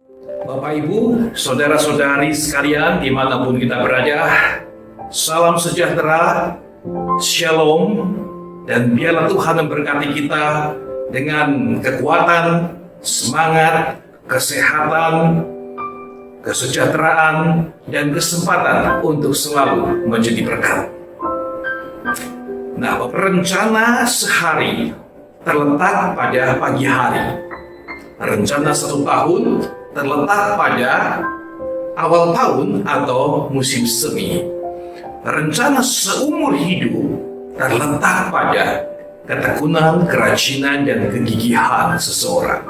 Bapak Ibu, saudara-saudari sekalian dimanapun kita berada, salam sejahtera, shalom, dan biarlah Tuhan memberkati kita dengan kekuatan, semangat, kesehatan, kesejahteraan, dan kesempatan untuk selalu menjadi berkat. Nah, rencana sehari terletak pada pagi hari. Rencana 1 tahun terletak pada awal tahun atau musim semi. Rencana seumur hidup terletak pada ketekunan, kerajinan, dan kegigihan seseorang.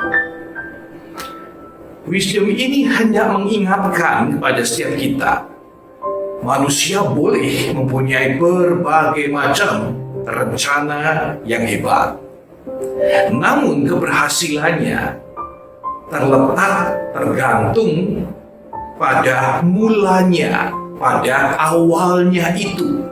Wisdom ini hendak mengingatkan kepada setiap kita, manusia boleh mempunyai berbagai macam rencana yang hebat. Namun keberhasilannya tergantung pada mulanya, pada awalnya itu.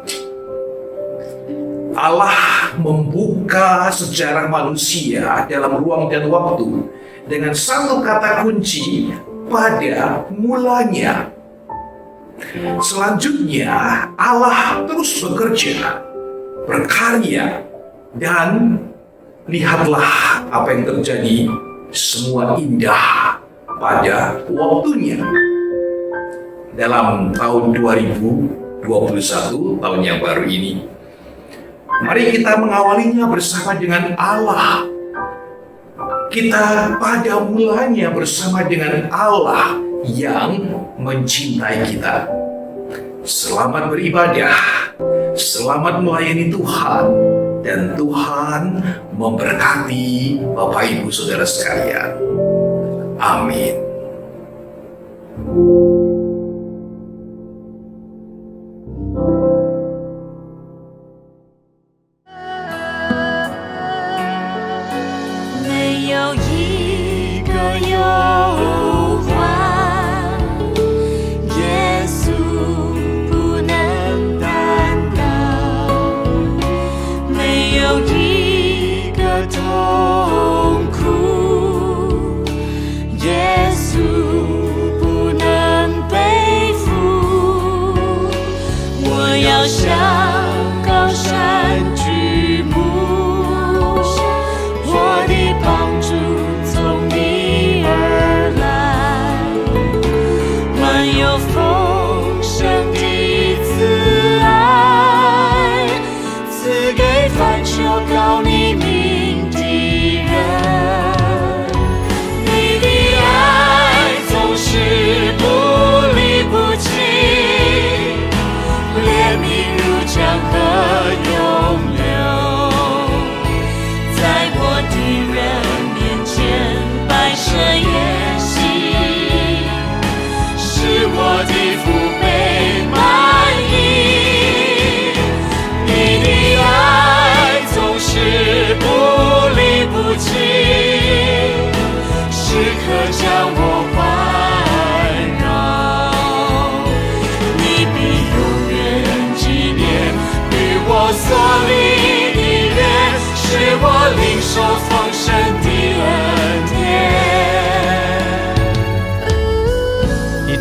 Allah membuka sejarah manusia dalam ruang dan waktu dengan satu kata kunci, pada mulanya. Selanjutnya Allah terus bekerja, berkarya, dan lihatlah apa yang terjadi. Semua indah pada waktunya. Dalam tahun 2021, tahun yang baru ini, mari kita mengawalinya bersama dengan Allah. Kita pada mulanya bersama dengan Allah yang mencintai kita. Selamat beribadah, selamat melayani Tuhan, dan Tuhan memberkati Bapak Ibu Saudara sekalian. Amin.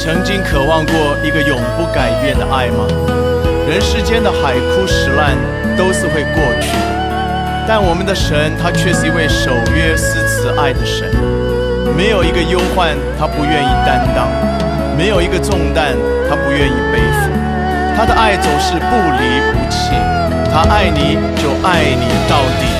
曾经渴望过一个永不改变的爱吗？人世间的海枯石烂都是会过去，但我们的神他却是一位守约施慈爱的神。没有一个忧患他不愿意担当，没有一个重担他不愿意背负。他的爱总是不离不弃，他爱你就爱你到底。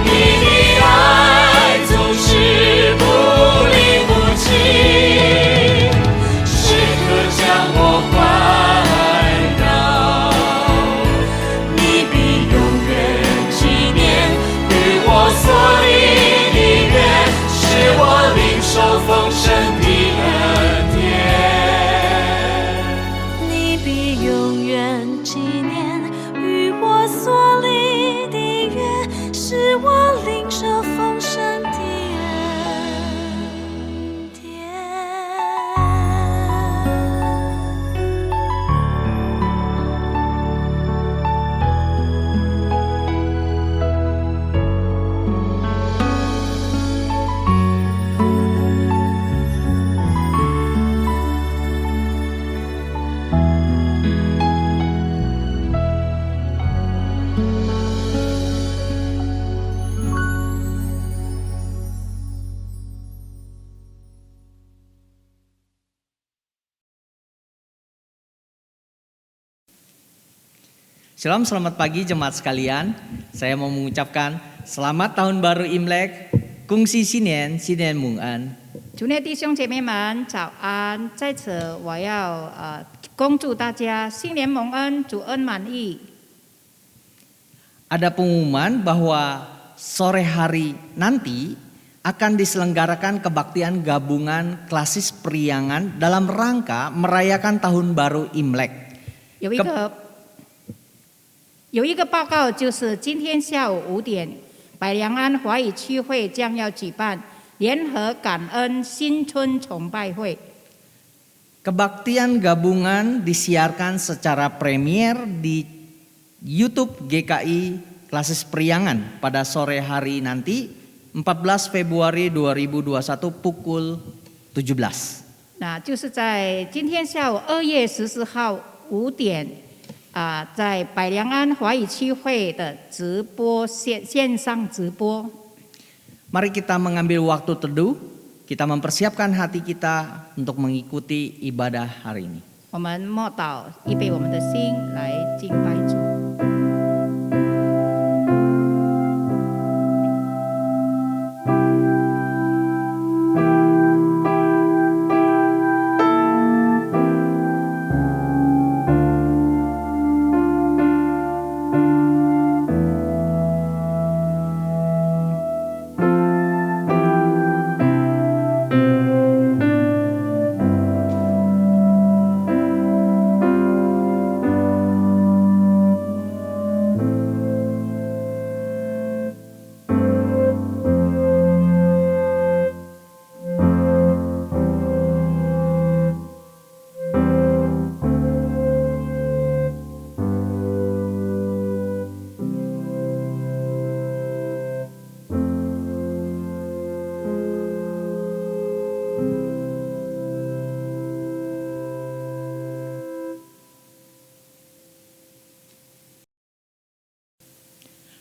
你的爱总是不离不弃。Shalom, selamat pagi jemaat sekalian. Saya mau mengucapkan selamat tahun baru Imlek, Kungsi Sinian, Sinian Mung An. 主内弟兄姐妹们早安！在此，我要恭祝大家新年蒙恩，主恩满溢。 Ada pengumuman bahwa sore hari nanti akan diselenggarakan kebaktian gabungan klasis Priangan dalam rangka merayakan tahun baru Imlek. 有一个报告，就是今天下午5点，百良安华语区会将要举办联合感恩新春崇拜会。 Kebaktian gabungan disiarkan secara premier di YouTube GKI Klasis Priangan pada sore hari nanti 14 Februari 2021 pukul 17. 那就是在今天下午2月14号5点，在百良安华语区会的直播线上直播。 Mari kita mengambil waktu teduh, kita mempersiapkan hati kita untuk mengikuti ibadah hari ini. 我们默祷，预备我们的心来敬拜主。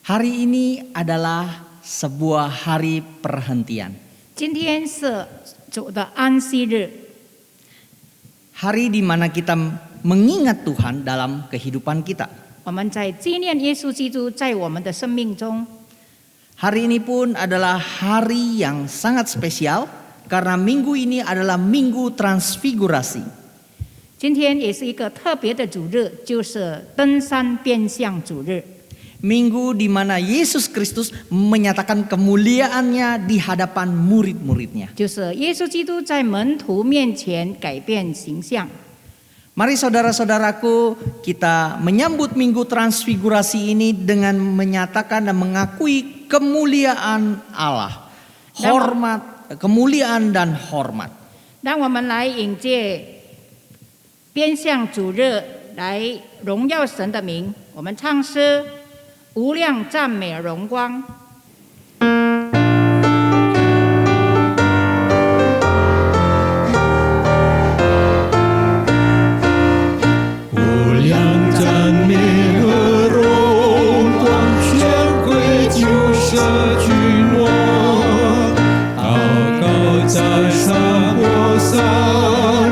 Hari ini adalah sebuah hari perhentian. 今天是主的安息日， Hari di mana kita mengingat Tuhan dalam kehidupan kita. 我们在纪念耶稣基督在我们的生命中。 Hari ini pun adalah hari yang sangat spesial karena minggu ini adalah minggu transfigurasi. 今天也是一个特别的主日，就是登山变相主日。 Minggu di mana Yesus Kristus menyatakan kemuliaannya di hadapan murid-muridnya. 就是耶稣基督在门徒面前改变形象。 Mari saudara-saudaraku, kita menyambut minggu transfigurasi ini dengan menyatakan dan mengakui kemuliaan Allah. Hormat, kemuliaan dan hormat. 让我们来迎接变相主日，来荣耀神的名。我们唱诗无量赞美荣光。 无量赞美和荣光，权贵救世君王，高高在上火山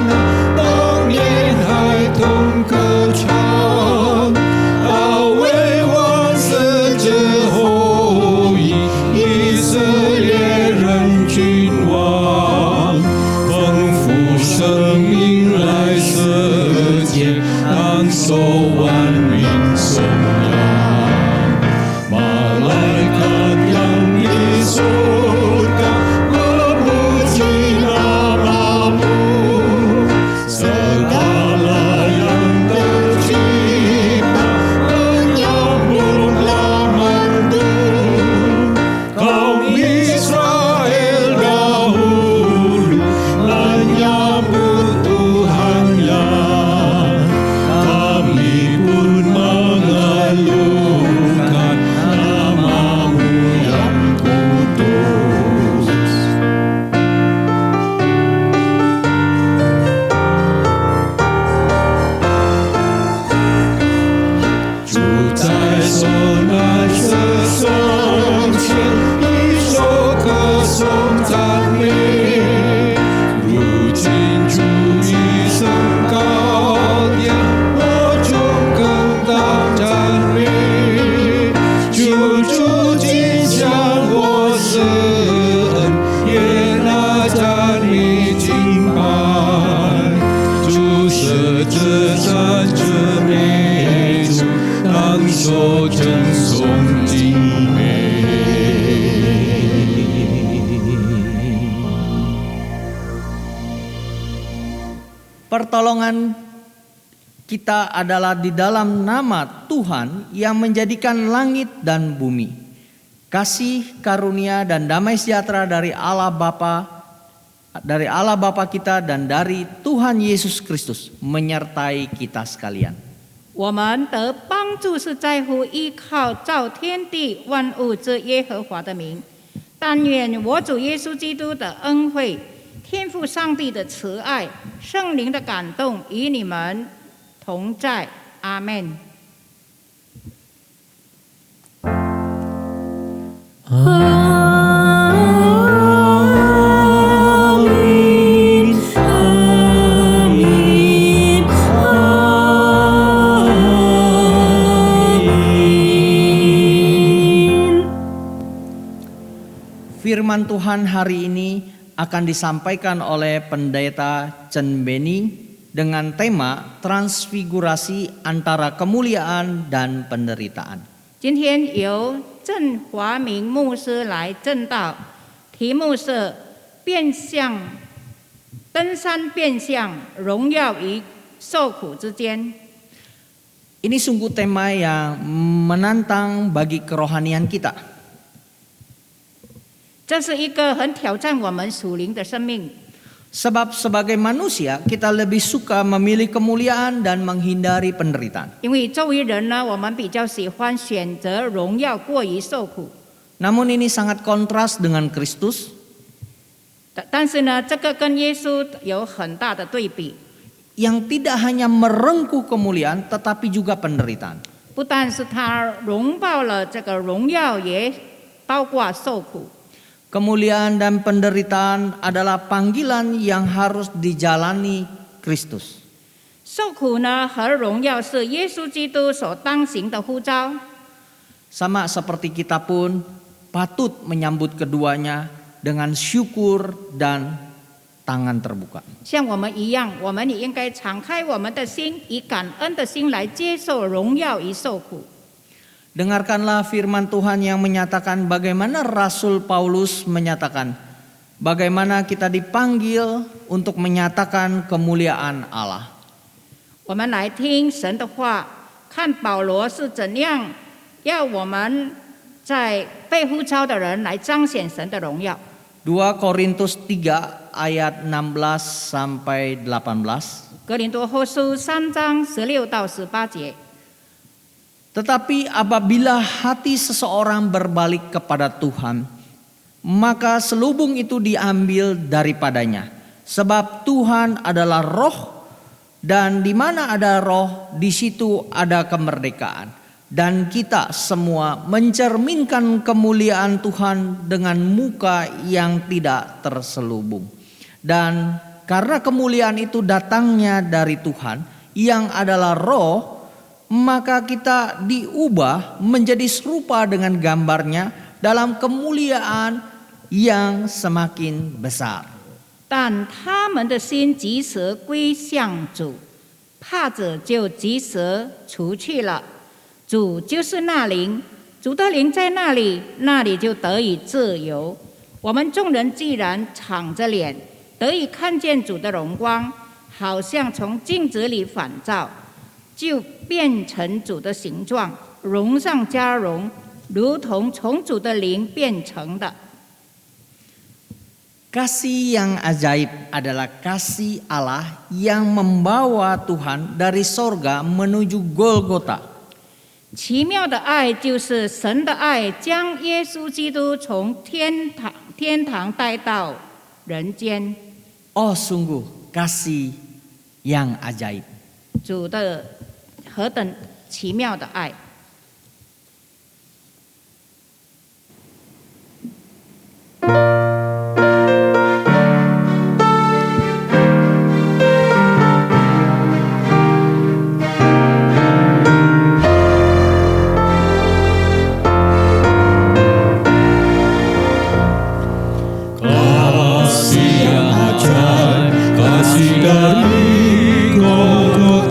那，当年孩童歌唱，大卫王圣者后裔，以色列人君王，丰富生命来世间。 当受万民颂扬，马来看扬的手感，和不尽那麻木，色达拉样的期盼，能要不拉曼杜，高米沙尔拉乌鲁，南亚不杜汉亚。 Kami 这站着美主，当受称颂敬美。Pertolongan kita adalah di dalam nama Tuhan yang menjadikan langit dan bumi. Kasih, karunia, dan damai sejahtera dari Allah Bapa kita dan dari Tuhan Yesus Kristus menyertai kita sekalian. 我们得帮助是在乎依靠造天地万物之耶和华的名。但愿我主耶稣基督的恩惠、天父上帝的慈爱、圣灵的感动与你们同在。阿门。Firman Tuhan hari ini akan disampaikan oleh Pendeta Chen Beni dengan tema transfigurasi antara kemuliaan dan penderitaan. 今天由郑华明牧师来证道，题目是变相登山变相荣耀与受苦之间。 Ini sungguh tema yang menantang bagi kerohanian kita. 这是一个很挑战我们属灵的生命， Sebab sebagai manusia kita lebih suka memilih kemuliaan dan menghindari penderitaan. 因为作为人呢，我们比较喜欢选择荣耀过于受苦。 Namun ini sangat kontras dengan Kristus 但是呢，这个跟耶稣有很大的对比， yang tidak hanya merengkuh kemuliaan tetapi juga penderitaan. 不但是他荣报了这个荣耀，也包括受苦。 Kemuliaan dan penderitaan adalah panggilan yang harus dijalani Kristus. 受苦呢和荣耀是耶稣基督所当行的呼召。 Sama seperti kita pun patut menyambut keduanya dengan syukur dan tangan terbuka. 像我们一样，我们也应该敞开我们的心，以感恩的心来接受荣耀与受苦。 Dengarkanlah firman Tuhan yang menyatakan bagaimana Rasul Paulus menyatakan bagaimana kita dipanggil untuk menyatakan kemuliaan Allah. 我们来听神的话，看保罗是怎样要我们在被呼召的人来彰显神的荣耀。 2 Korintus 3 ayat 16 sampai 18. 格林多后书3章16到18节。 Tetapi apabila hati seseorang berbalik kepada Tuhan, maka selubung itu diambil daripadanya. Sebab Tuhan adalah roh, dan di mana ada roh, di situ ada kemerdekaan. Dan kita semua mencerminkan kemuliaan Tuhan dengan muka yang tidak terselubung. Dan karena kemuliaan itu datangnya dari Tuhan, yang adalah roh, maka kita diubah menjadi serupa dengan gambarnya dalam kemuliaan yang semakin besar. 但他们的心即时归向主，怕者就即时除去了。主就是那灵，主的灵在那里，那里就得以自由。我们众人既然敞着脸，得以看见主的荣光，好像从镜子里反照，就变成主的形状，荣上加荣，如同从主的灵变成的。 Kasih yang ajaib adalah kasih Allah yang membawa Tuhan dari sorga menuju Golgota. 奇妙的爱就是神的爱，将耶稣基督从天堂带到人间。 Oh sungguh kasih yang ajaib. 主的何等奇妙的爱！ Kasih yang ajaib, kasih dari Golgota.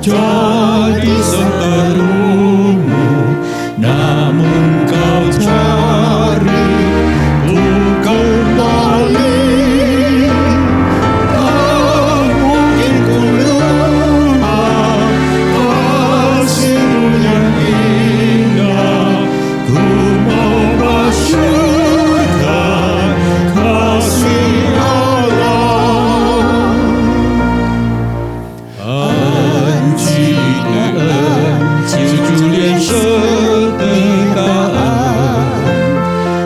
jadi seterumu, namun kau cari bukan balik. Tak mungkin ku lupa kasih-Mu yang indah. Ku mau masyurkan kasih Allah. 安息的恩，救主脸上的大恩，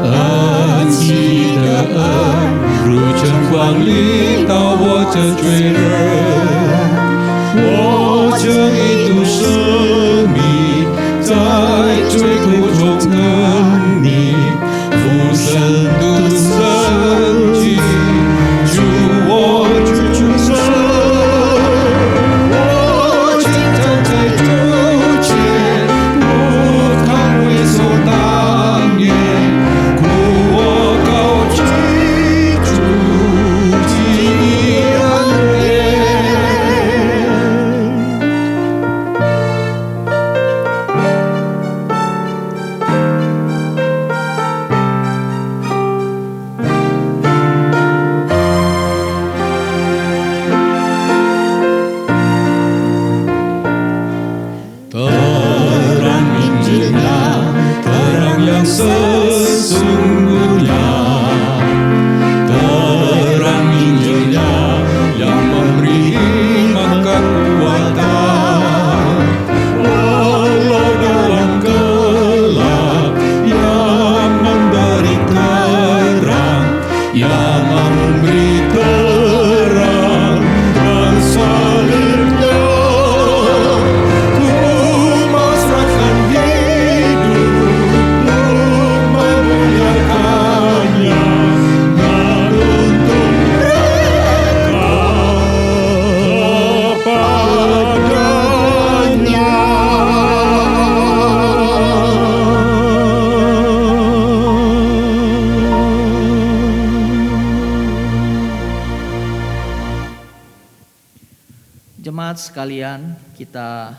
安息的恩，如晨光临到我这罪人，我这一度生命在罪苦中等你，父神独生子，主我主生。Terang Injilnya, terang yang sesungguhnya. Terang Injilnya yang memberi iman kekuatan. Walau dalam gelap yang memberi terang, yang memberi terang dan salibnya. Jemaat sekalian, kita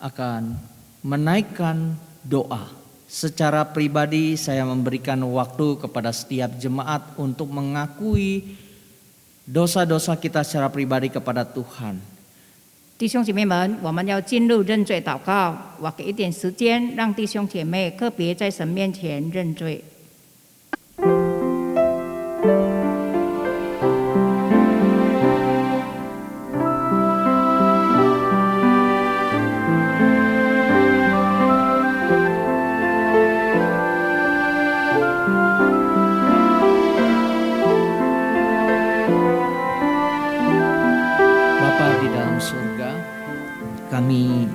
akan menaikkan doa. Secara pribadi saya memberikan waktu kepada setiap jemaat untuk mengakui dosa-dosa kita secara pribadi kepada Tuhan. 弟兄姐妹们，我们要进入认罪祷告。我给一点时间，让弟兄姐妹个别在神面前认罪。 Bapa di dalam surga, kami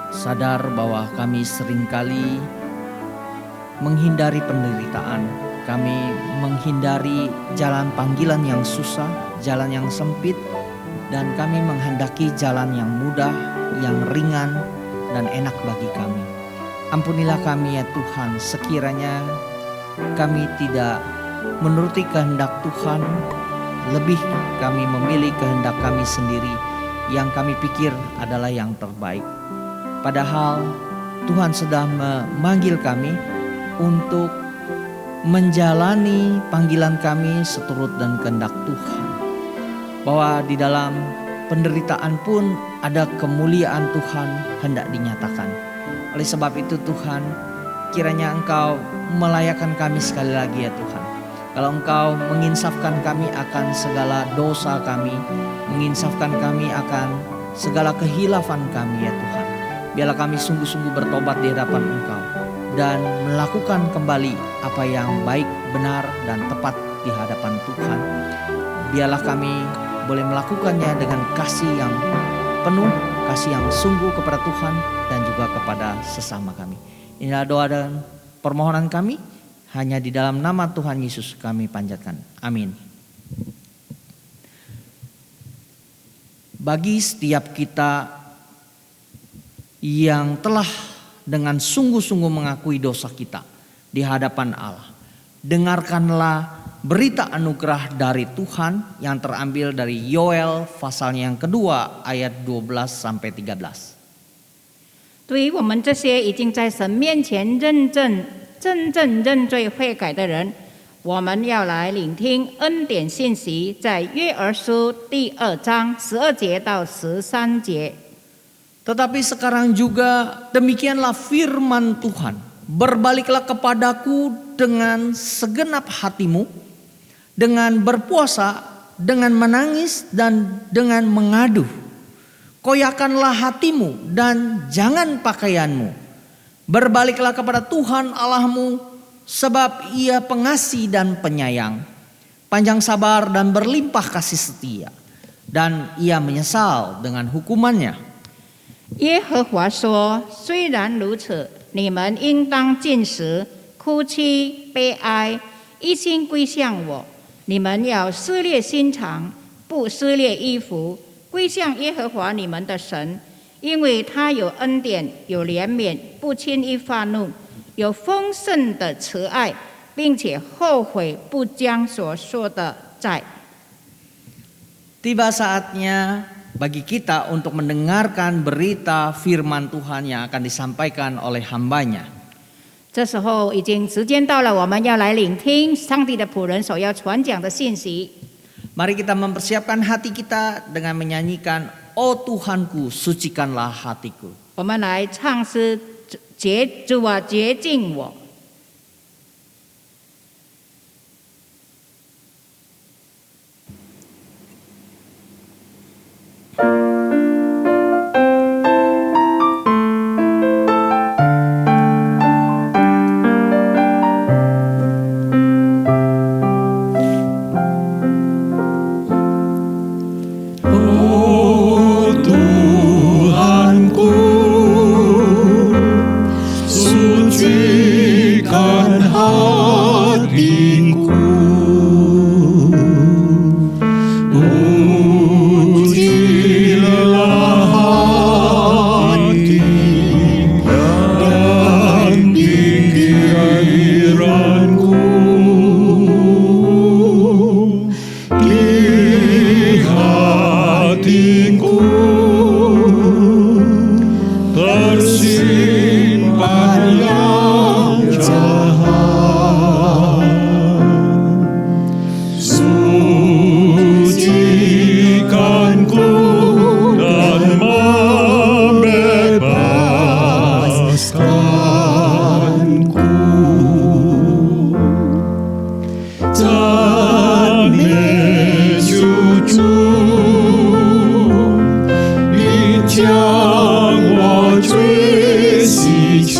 sadar bahwa kami seringkali menghindari penderitaan. Kami menghindari jalan panggilan yang susah, jalan yang sempit, dan kami menghendaki jalan yang mudah, yang ringan, dan enak bagi kami. Ampunilah kami ya Tuhan, sekiranya kami tidak menuruti kehendak Tuhan, lebih kami memilih kehendak kami sendiri yang kami pikir adalah yang terbaik. Padahal Tuhan sedang memanggil kami untuk menjalani panggilan kami seturut dan kehendak Tuhan. Bahwa di dalam penderitaan pun ada kemuliaan Tuhan hendak dinyatakan. Oleh sebab itu Tuhan, kiranya Engkau melayakkan kami sekali lagi ya Tuhan. Kalau Engkau menginsafkan kami akan segala dosa kami, menginsafkan kami akan segala kehilafan kami ya Tuhan. Biarlah kami sungguh-sungguh bertobat di hadapan Engkau dan melakukan kembali apa yang baik, benar, dan tepat di hadapan Tuhan. Biarlah kami boleh melakukannya dengan kasih yang penuh, kasih yang sungguh kepada Tuhan dan juga kepada sesama kami. Inilah doa dan permohonan kami. Hanya di dalam nama Tuhan Yesus kami panjatkan. Amin. Bagi setiap kita yang telah dengan sungguh-sungguh mengakui dosa kita di hadapan Allah, dengarkanlah berita anugerah dari Tuhan yang terambil dari Yoel pasalnya yang kedua ayat 12 sampai 13. 对于我们这些已经在神面前真正认罪悔改的人，我们要来聆听恩典信息，在约珥书第2章12节到13节。 Tetapi sekarang juga demikianlah firman Tuhan. Berbaliklah kepadaku dengan segenap hatimu, dengan berpuasa, dengan menangis, dan dengan mengadu. Koyakanlah hatimu dan jangan pakaianmu. Berbaliklah kepada Tuhan Allahmu, sebab Ia pengasih dan penyayang, panjang sabar dan berlimpah kasih setia, dan Ia menyesal dengan hukumannya. 耶和华说：“虽然如此，你们应当禁食、哭泣、悲哀，一心归向我。你们要撕裂心肠，不撕裂衣服，归向耶和华你们的神，因为他有恩典，有怜悯，不轻易发怒，有丰盛的慈爱，并且后悔不将所说的债。” Tiba saatnya bagi kita untuk mendengarkan berita firman Tuhan yang akan disampaikan oleh hambanya. 这时候已经时间到了，我们要来聆听上帝的仆人所要传讲的信息。 Mari kita mempersiapkan hati kita dengan menyanyikan "Oh Tuhanku, sucikanlah hatiku." 我们来唱诗，主啊，洁净我。 Oh Tuhanku, sucikan hatiku, ujilah hati dan pikiranku. Hatiku tersimpan yang jahat, sucikanku dan membebaskanku. Dan mencuci 将我罪洗净，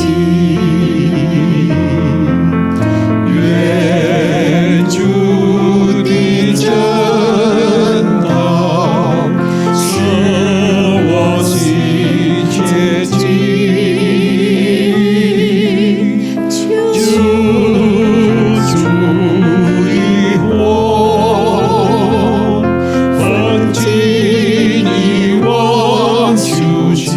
愿主的真道使我心洁净，求主以我焚尽以往。 求情。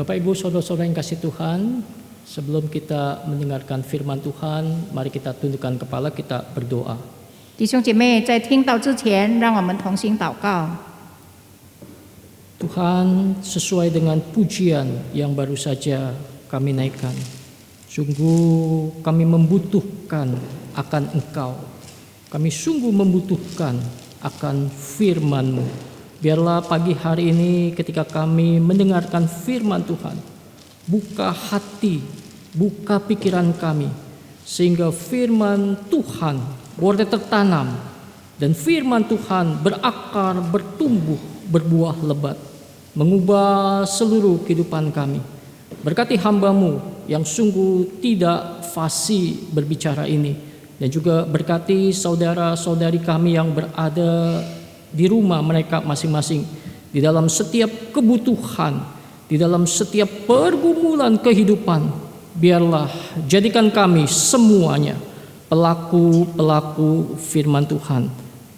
Bapak Ibu saudara-saudara yang kasih Tuhan, sebelum kita mendengarkan firman Tuhan, mari kita tundukkan kepala, kita berdoa. 弟兄姐妹，在听到之前，让我们同心祷告。 Tuhan, sesuai dengan pujian yang baru saja kami naikkan, sungguh kami membutuhkan akan Engkau. Kami sungguh membutuhkan akan firman-Mu. Biarlah pagi hari ini ketika kami mendengarkan firman Tuhan, buka hati, buka pikiran kami, sehingga firman Tuhan boleh tertanam dan firman Tuhan berakar, bertumbuh, berbuah lebat, mengubah seluruh kehidupan kami. Berkati hamba-Mu yang sungguh tidak fasih berbicara ini, dan juga berkati saudara-saudari kami yang berada di rumah mereka masing-masing, di dalam setiap kebutuhan, di dalam setiap pergumulan kehidupan. Biarlah jadikan kami semuanya pelaku-pelaku firman Tuhan.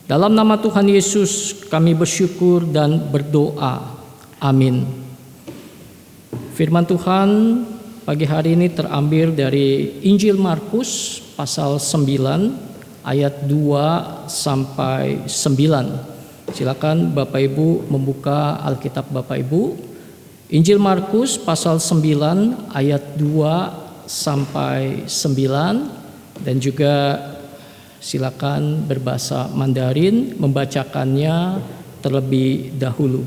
Dalam nama Tuhan Yesus kami bersyukur dan berdoa. Amin. Firman Tuhan pagi hari ini terambil dari Injil Markus pasal 9 ayat 2 sampai 9. Silakan Bapak Ibu membuka Alkitab Bapak Ibu. Injil Markus pasal 9 ayat 2 sampai 9. Dan juga silakan berbahasa Mandarin membacakannya terlebih dahulu.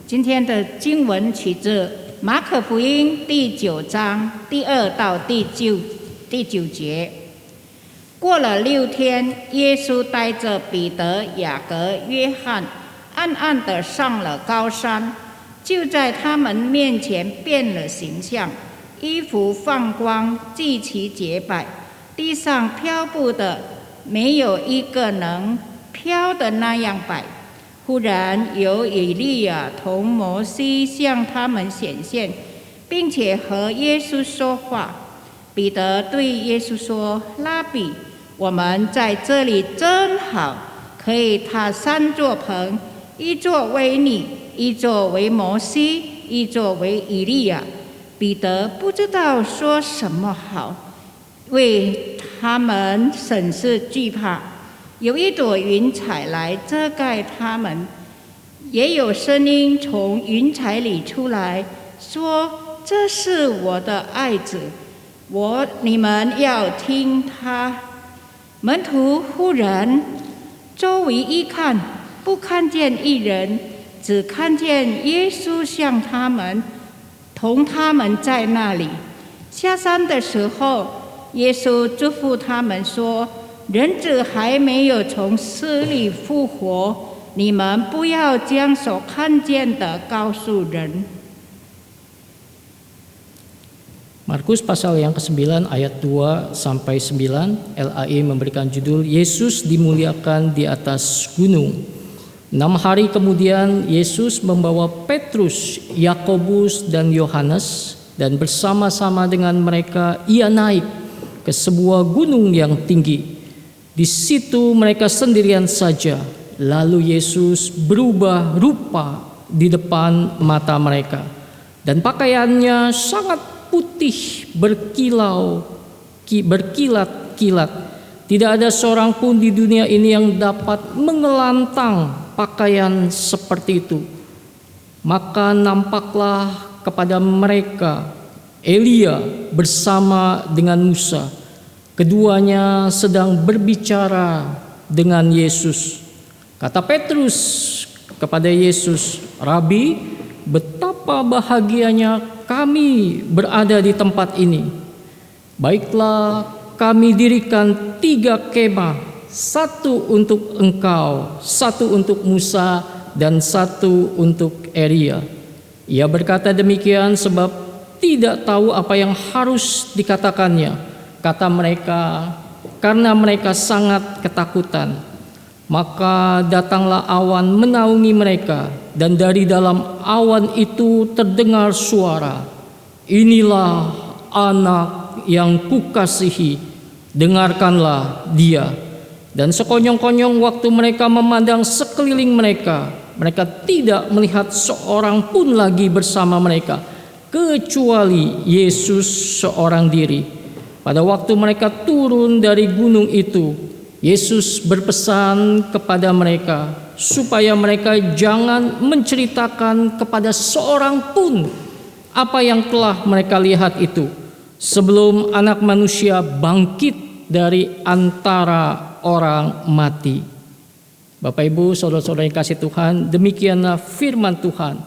今天的经文取自马可福音第9章第2到第9节。过了6天，耶稣带着彼得、雅各、约翰，暗暗地上了高山，就在他们面前变了形象，衣服放光，祭旗洁白。 地上漂布的没有一个能漂的那样白。忽然有以利亚同摩西向他们显现，并且和耶稣说话。彼得对耶稣说：“拉比，我们在这里真好，可以搭3座棚，一座为你，一座为摩西，一座为以利亚。”彼得不知道说什么好。 为他们甚是惧怕，有一朵云彩来遮盖他们，也有声音从云彩里出来，说：“这是我的爱子，你们要听他。”门徒忽然周围一看，不看见一人，只看见耶稣向他们，同他们在那里。下山的时候。 耶稣嘱咐他们说：“人子还没有从死里复活，你们不要将所看见的告诉人。” Markus pasal yang ke-9 ayat 2 sampai 9, LAI memberikan judul Yesus dimuliakan di atas gunung. 6 hari kemudian Yesus membawa Petrus, Yakobus dan Yohanes, dan bersama-sama dengan mereka ia naik ke sebuah gunung yang tinggi. Di situ mereka sendirian saja. Lalu Yesus berubah rupa di depan mata mereka, dan pakaiannya sangat putih berkilat-kilat. Tidak ada seorang pun di dunia ini yang dapat mengelantang pakaian seperti itu. Maka nampaklah kepada mereka Elia bersama dengan Musa. Keduanya sedang berbicara dengan Yesus. Kata Petrus kepada Yesus, "Rabi, betapa bahagianya kami berada di tempat ini. Baiklah, kami dirikan 3 kemah, 1 untuk engkau, 1 untuk Musa, dan 1 untuk Elia." Ia berkata demikian sebab tidak tahu apa yang harus dikatakannya. Kata mereka, karena mereka sangat ketakutan. Maka datanglah awan menaungi mereka, dan dari dalam awan itu terdengar suara, "Inilah anak yang kukasihi, dengarkanlah dia." Dan sekonyong-konyong waktu mereka memandang sekeliling mereka, mereka tidak melihat seorang pun lagi bersama mereka, kecuali Yesus seorang diri. Pada waktu mereka turun dari gunung itu, Yesus berpesan kepada mereka supaya mereka jangan menceritakan kepada seorang pun apa yang telah mereka lihat itu sebelum Anak Manusia bangkit dari antara orang mati. Bapak Ibu, saudara-saudara yang kasih Tuhan, demikianlah firman Tuhan.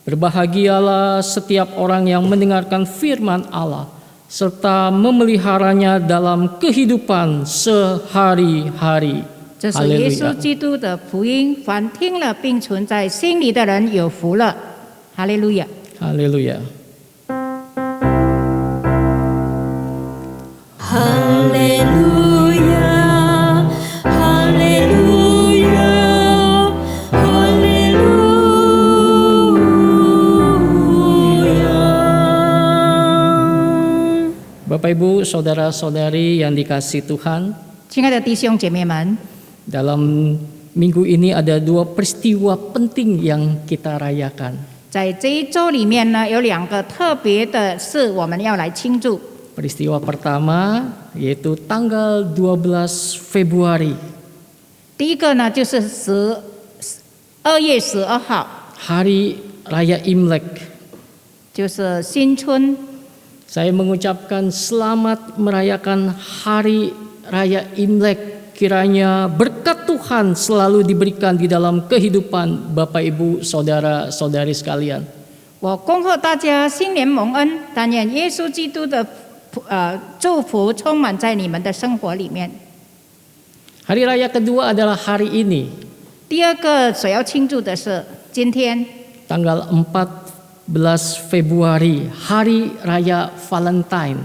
Berbahagialah setiap orang yang mendengarkan firman Allah serta memeliharanya dalam kehidupan sehari-hari. 这是耶稣基督的福音，凡听了并存在心里的人有福了。哈利路亚。 Haleluya. Haleluya, haleluya, haleluya. Bapak Ibu, saudara-saudari yang dikasihi Tuhan, 亲爱的弟兄姐妹们， dalam minggu ini ada dua peristiwa penting yang kita rayakan. 在这一周里面呢，有2个特别的事我们要来庆祝。 Peristiwa pertama yaitu tanggal 12 Februari, 第一个呢，就是2月12号， Hari Raya Imlek. 就是新春。 Saya mengucapkan selamat merayakan Hari Raya Imlek. Kiranya berkat Tuhan selalu diberikan di dalam kehidupan Bapak Ibu saudara-saudari sekalian. 我恭贺大家新年蒙恩，但愿耶稣基督的祝福充满在你们的生活里面。 Hari Raya kedua adalah hari ini, 第二个所要庆祝的是今天， tanggal 14 Februari, Hari Raya Valentine.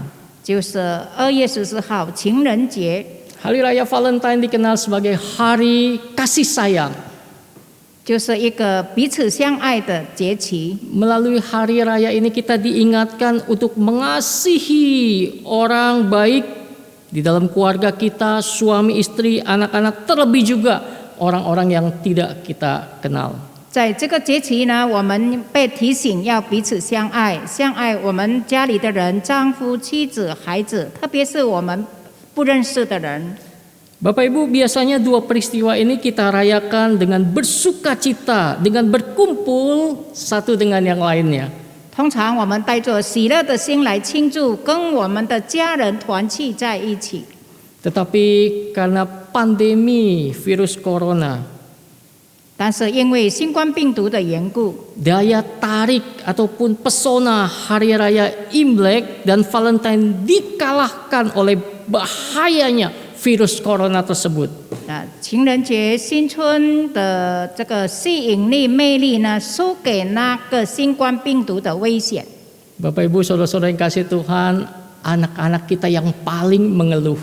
就是2月14号情人节。 Hari Raya Valentine dikenal sebagai Hari Kasih Sayang. 就是一个彼此相爱的节期。 Melalui hari raya ini kita diingatkan untuk mengasihi orang baik di dalam keluarga kita, suami istri, anak-anak, terlebih juga orang-orang yang tidak kita kenal. 在这个节期呢，我们被提醒要彼此相爱，相爱我们家里的人，丈夫、妻子、孩子，特别是我们不认识的人。 Bapak Ibu, biasanya dua peristiwa ini kita rayakan dengan bersukacita, dengan berkumpul satu dengan yang lainnya. 通常我们带着喜乐的心来庆祝，跟我们的家人团聚在一起。 Tetapi karena pandemi virus corona, 但是因为新冠病毒的缘故， daya tarik ataupun pesona hari raya Imlek dan Valentine dikalahkan oleh bahayanya virus corona tersebut. 情人节新春的这个吸引力魅力呢，输给那个新冠病毒的危险。 Bapak Ibu saudara-saudara yang kasih Tuhan, anak-anak kita yang paling mengeluh.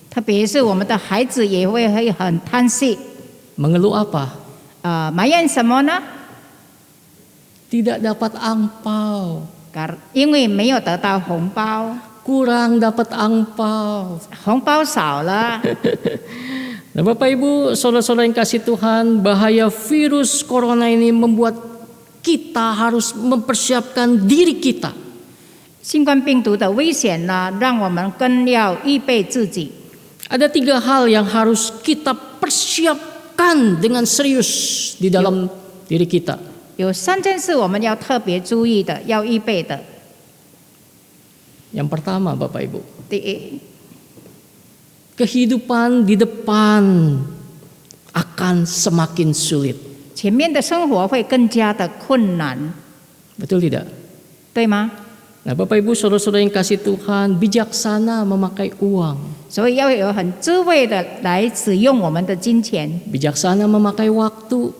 特别是我们的孩子也会很叹息， Mengeluh apa? 埋怨什么呢？ Tidak dapat angpau, 因为没有得到红包， kurang dapat angpau. 红包少了。 Nah, Bapak Ibu saudara-saudara yang kasih Tuhan, bahaya virus corona ini membuat kita harus mempersiapkan diri kita. 新冠病毒的危险呢，让我们更要预备自己。 Ada 3 hal yang harus kita persiapkan dengan serius di dalam diri kita. 有3件事我们要特别注意的，要预备的。 Yang pertama, Bapak Ibu, 第一， kehidupan di depan akan semakin sulit. 前面的生活会更加的困难， Betul tidak? 对吗？ Nah, Bapak Ibu saudara-saudara yang kasih Tuhan, bijaksana memakai uang, 所以要有很智慧的来使用我们的金钱， bijaksana memakai waktu,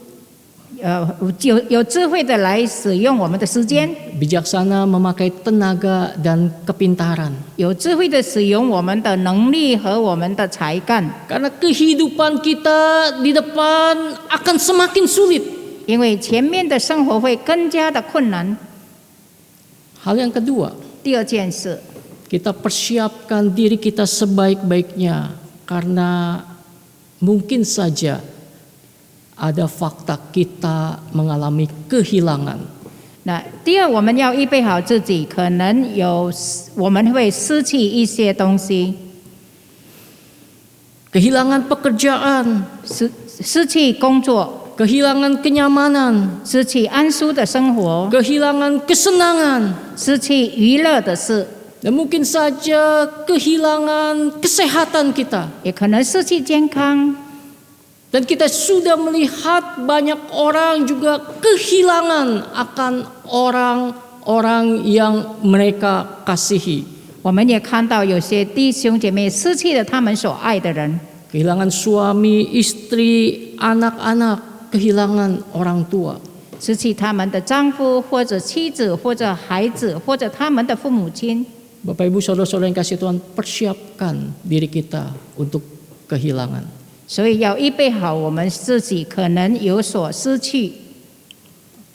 有智慧的来使用我们的时间， bijaksana memakai tenaga dan kepintaran. 有智慧的使用我们的能力和我们的才干， Karena kehidupan kita di depan akan semakin sulit. 因为前面的生活会更加的困难。 Hal yang kedua, 第2件事， kita persiapkan diri kita sebaik-baiknya karena mungkin saja ada fakta kita mengalami kehilangan. 那第二，我们要预备好自己，可能我们会失去一些东西， Kehilangan pekerjaan, 失去工作， kehilangan kenyamanan, 失去安舒的生活， kehilangan kesenangan, 失去娱乐的事， dan mungkin saja kehilangan kesehatan kita. 也可能失去健康。 Dan kita sudah melihat banyak orang juga kehilangan akan orang-orang yang mereka kasihi. 我们也看到有些弟兄姐妹失去了他们所爱的人， Kehilangan suami, istri, anak-anak, kehilangan orang tua. 失去他们的丈夫或者妻子或者孩子或者他们的父母亲。 Bapak Ibu Saudara-saudara yang kasih Tuhan, persiapkan diri kita untuk kehilangan. 所以要预备好我们自己可能有所失去，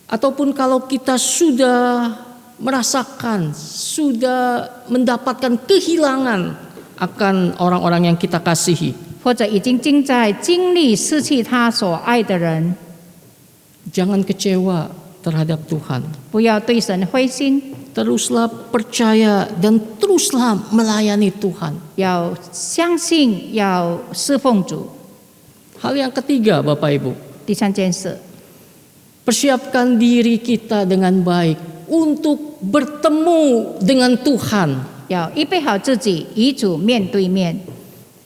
Ataupun kalau kita sudah merasakan, sudah mendapatkan kehilangan akan orang-orang yang kita kasihi, 或者已经正在经历失去他所爱的人， jangan kecewa terhadap Tuhan. 不要对神灰心， Teruslah percaya dan teruslah melayani Tuhan. 要相信，要侍奉主。 Hal yang ketiga, Bapak Ibu, 第三件事， persiapkan diri kita dengan baik untuk bertemu dengan Tuhan. 要预备好自己与主面对面。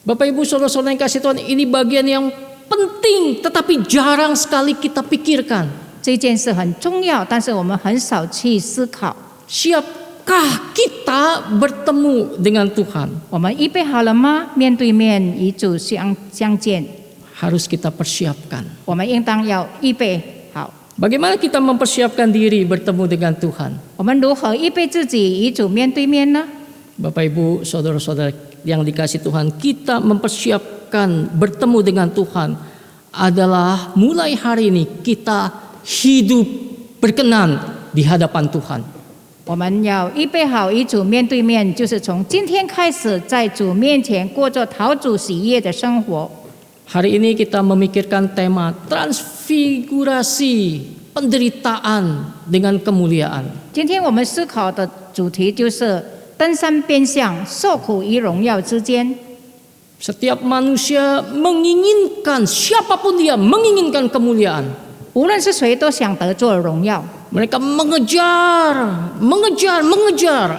Bapak Ibu Saudara-saudara yang kasih Tuhan, ini bagian yang penting tetapi jarang sekali kita pikirkan. 这件事很重要，但是我们很少去思考。 Siapkah kita bertemu dengan Tuhan? 我们预备好了吗？面对面与主相见， Harus kita persiapkan. 我们应当要预备好。 Bagaimana kita mempersiapkan diri bertemu dengan Tuhan? 我们如何预备自己与主面对面呢？ Bapak Ibu Saudara-saudara yang dikasih Tuhan, kita mempersiapkan bertemu dengan Tuhan adalah mulai hari ini kita hidup berkenan di hadapan Tuhan. 我们要预备好与主面对面，就是从今天开始，在主面前过着讨主喜悦的生活。 Hari ini kita memikirkan tema transfigurasi, penderitaan dengan kemuliaan. 今天我们思考的主题就是登山变相，受苦与荣耀之间。 Setiap manusia menginginkan, siapapun dia menginginkan kemuliaan. 无论是谁都想得做荣耀， Mereka mengejar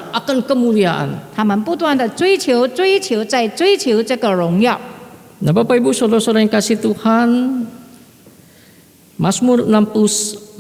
akan kemuliaan. 他们不断的追求，在追求这个荣耀。 Nah, Bapak Ibu Saudara-saudara yang kasih Tuhan, Mazmur 49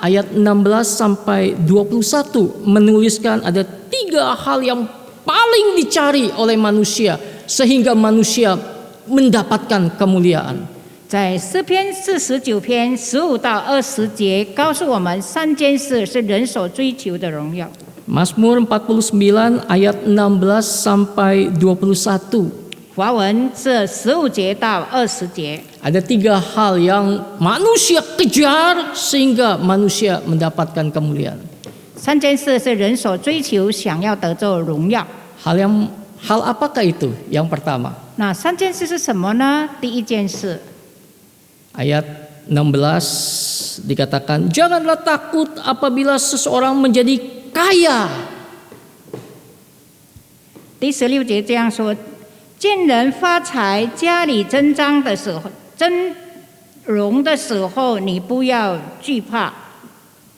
ayat 16 sampai 21 menuliskan ada 3 hal yang paling dicari oleh manusia sehingga manusia mendapatkan kemuliaan. 在诗篇49篇15到20节，告诉我们3件事是人所追求的荣耀。 Mazmur 49 ayat 16 sampai 21. 华文是15节到20节， Ada 3 hal yang manusia kejar sehingga manusia mendapatkan kemuliaan. 3件事是人所追求，想要得着荣耀。 Hal apakah itu? Yang pertama, 那3件事是什么呢？第一件事， ayat 16 dikatakan, janganlah takut apabila seseorang menjadi kaya. 第16节这样说：见人发财，家里增张的时候，增荣的时候，你不要惧怕。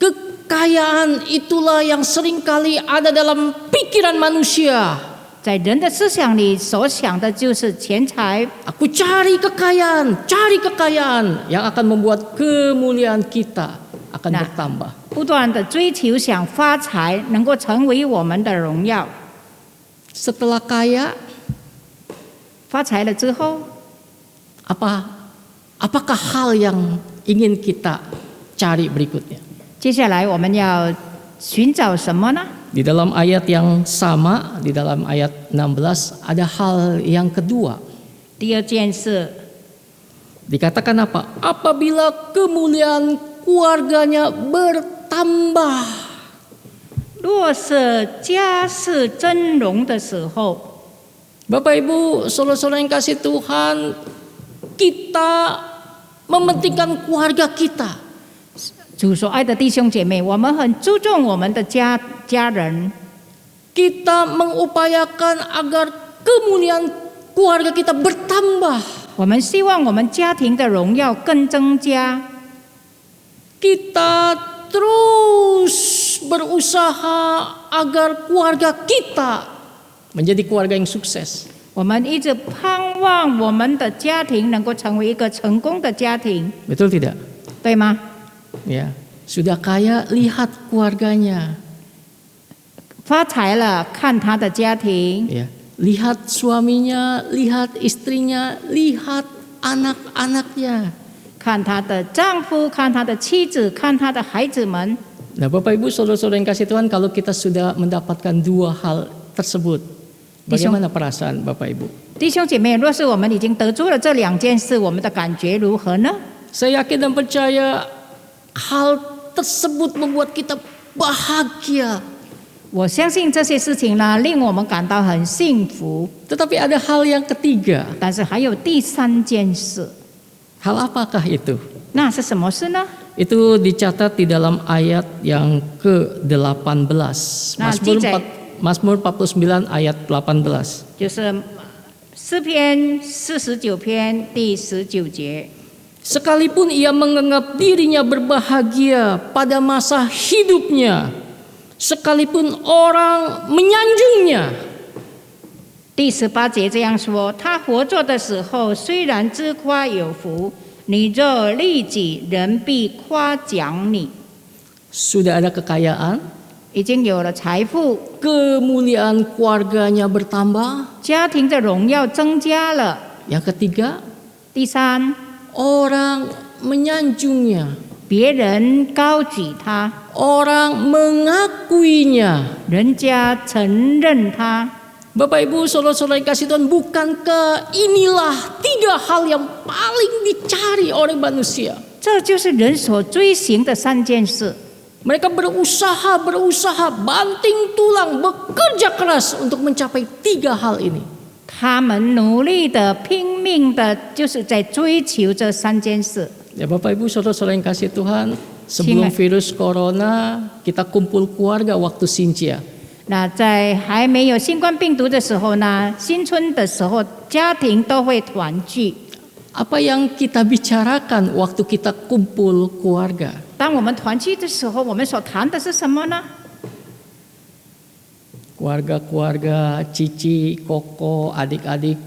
Kekayaan itulah yang seringkali ada dalam pikiran manusia. 在人的思想里，所想的就是钱财。 Aku cari kekayaan yang akan membuat kemuliaan kita akan Nah. bertambah. 不断的追求想发财，能够成为我们的荣耀。 Setelah kaya, 发财了之后， apakah hal yang ingin kita cari berikutnya? 接下来我们要寻找什么呢？ Di dalam ayat yang sama, di dalam ayat 16 ada hal yang kedua. 第二件事， Dikatakan apa? Apabila kemuliaan keluarganya bertambah. 若是家世增荣的时候， Bapak Ibu, saudara-saudara yang kasih Tuhan, kita mementingkan keluarga kita. 主所爱的弟兄姐妹，我们很注重我们的家人， Kita mengupayakan agar kemuliaan keluarga kita bertambah. 我们希望我们家庭的荣耀更增加。 Kita terus berusaha agar keluarga kita menjadi keluarga yang sukses. 我们一直盼望我们的家庭能够成为一个成功的家庭， Betul tidak? 对吗？ Ya, sudah kaya lihat keluarganya. 发财了，看他的家庭， Ya, lihat suaminya, lihat istrinya, lihat anak-anaknya. 看他的丈夫，看他的妻子，看他的孩子们。 Nah, Bapak Ibu, saudara-saudara yang kasih Tuhan, kalau kita sudah mendapatkan dua hal tersebut, bagaimana perasaan Bapak Ibu? 弟兄姐妹，若是我们已经得出了这两件事，我们的感觉如何呢？ Saya yakin dan percaya hal tersebut membuat kita bahagia. 我相信这些事情呢，令我们感到很幸福。 Tetapi ada hal yang ketiga. 但是还有第三件事， Hal apakah itu? 那是什么事呢？ Itu dicatat di dalam ayat yang ke-18. Nah, Mazmur 49 ayat 18. 就是诗篇49篇第19节。 Sekalipun ia menganggap dirinya berbahagia pada masa hidupnya, sekalipun orang menyanjungnya. 第18节这样说：他活着的时候，虽然自夸有福，你若利己，人必夸奖你。 Sudah ada kekayaan, 已经有了财富， kemuliaan keluarganya bertambah. 家庭的荣耀增加了。 Yang ketiga, 第三， orang menyanjungnya, 别人高举他， orang mengakuinya. 人家承认他。 Bapak Ibu, saudara-saudara yang kasih Tuhan, bukankah inilah tiga hal yang paling dicari oleh manusia? 这就是人所追寻的三件事。 Mereka berusaha, banting tulang, bekerja keras untuk mencapai tiga hal ini. 他们努力的、拼命的，就是在追求这三件事。 Ya Bapak Ibu, saudara-saudara yang kasih Tuhan, sebelum virus corona, kita kumpul keluarga waktu Sincia. 那在还没有新冠病毒的时候呢，新春的时候，家庭都会团聚。 Apa yang kita bicarakan waktu kita kumpul keluarga? 当我们团聚的时候，我们所谈的是什么呢？ Keluarga-keluarga, Cici, Koko, adik-adik,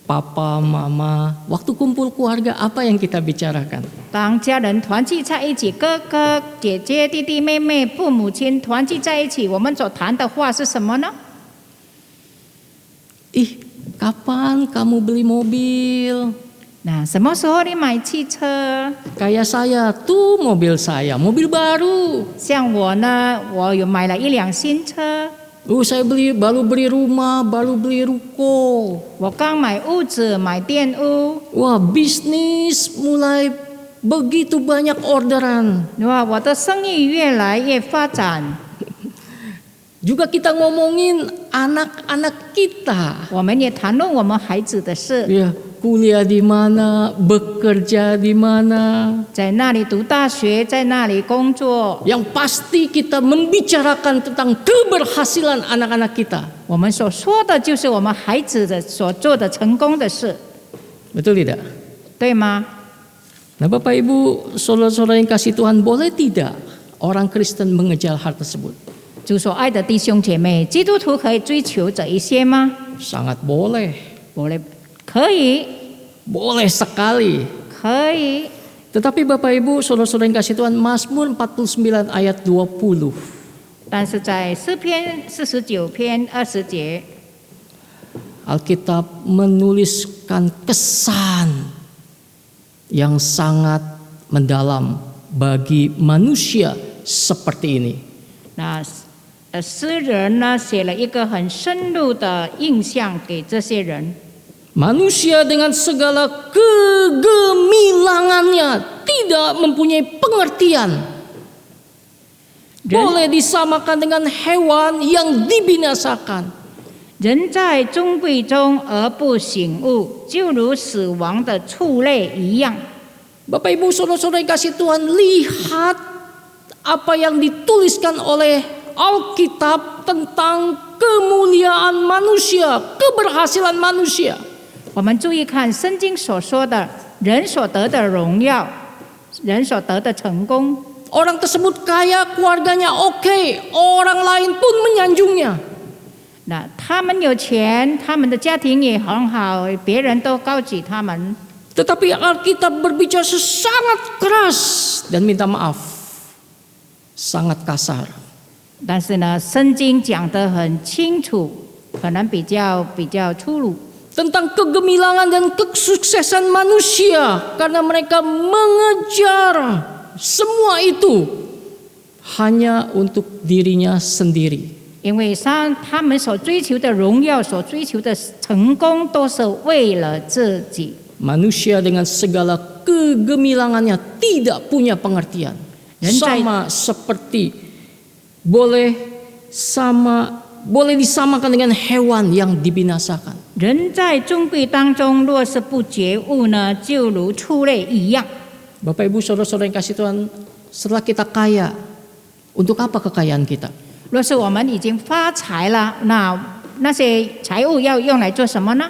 Papa, Mama. Waktu kumpul keluarga, apa yang kita bicarakan? 当家人团聚在一起，哥哥、姐姐、弟弟、妹妹、父母亲团聚在一起，我们所谈的话是什么呢？ Ih, kapan kamu beli mobil? 那什么时候你买汽车？ Kayak saya, tuh mobil saya, mobil baru. 像我呢，我有买了一辆新车， Saya baru beli rumah, baru beli ruko. 我刚买屋子，买店屋。 Wah, bisnis mulai begitu banyak orderan. 哇，我的生意越来越发展。 Juga kita ngomongin anak-anak kita. 我们也谈论我们孩子的事， Ya, kuliah di mana, bekerja di mana. 在那里读大学，在那里工作。 Yang pasti kita membicarakan tentang keberhasilan anak-anak kita. 我们所说的就是我们孩子的所做的成功的事， Betul tidak? 对吗？ Nah Bapak Ibu, saudara-saudara yang kasih Tuhan, boleh tidak orang Kristen mengejar hal tersebut? 主所爱的弟兄姐妹，基督徒可以追求这一些吗？ Sangat boleh. 可以， Boleh sekali. 可以。 Tetapi Bapak Ibu, saudara-saudara yang kasih Tuhan, Mazmur 49 ayat 20. 但是在诗篇49篇20节， Alkitab menuliskan kesan yang sangat mendalam bagi manusia seperti ini. 那诗人呢写了一个很深入的印象给这些人。 Manusia dengan segala kegemilangannya tidak mempunyai pengertian. Boleh disamakan dengan hewan yang dibinasakan. 人在尊贵中而不醒悟，就如死亡的畜类一样。 Bapak Ibu saudara-saudara yang kasih Tuhan, lihat apa yang dituliskan oleh Alkitab tentang kemuliaan manusia, keberhasilan manusia. 我们注意看圣经所说的人所得的荣耀，人所得的成功。 Orang tersebut kaya, keluarganya oke, orang lain pun menyanjungnya. 那他们有钱，他们的家庭也很好，别人都高举他们。 Tetapi Alkitab berbicara sangat keras dan minta maaf, sangat kasar. 但是呢，圣经讲得很清楚，可能比较粗鲁。 Tentang kegemilangan dan kesuksesan manusia karena mereka mengejar semua itu hanya untuk dirinya sendiri. 因为他们所追求的荣耀，所追求的成功，都是为了自己。 Manusia dengan segala kegemilangannya tidak punya pengertian. Sama seperti boleh disamakan dengan hewan yang dibinasakan. 人在尊贵当中，若是不觉悟呢，就如畜类一样。 Bapak Ibu Saudara-saudara yang kasih Tuhan, setelah kita kaya, untuk apa kekayaan kita? 若是我们已经发财了，那些财物要用来做什么呢？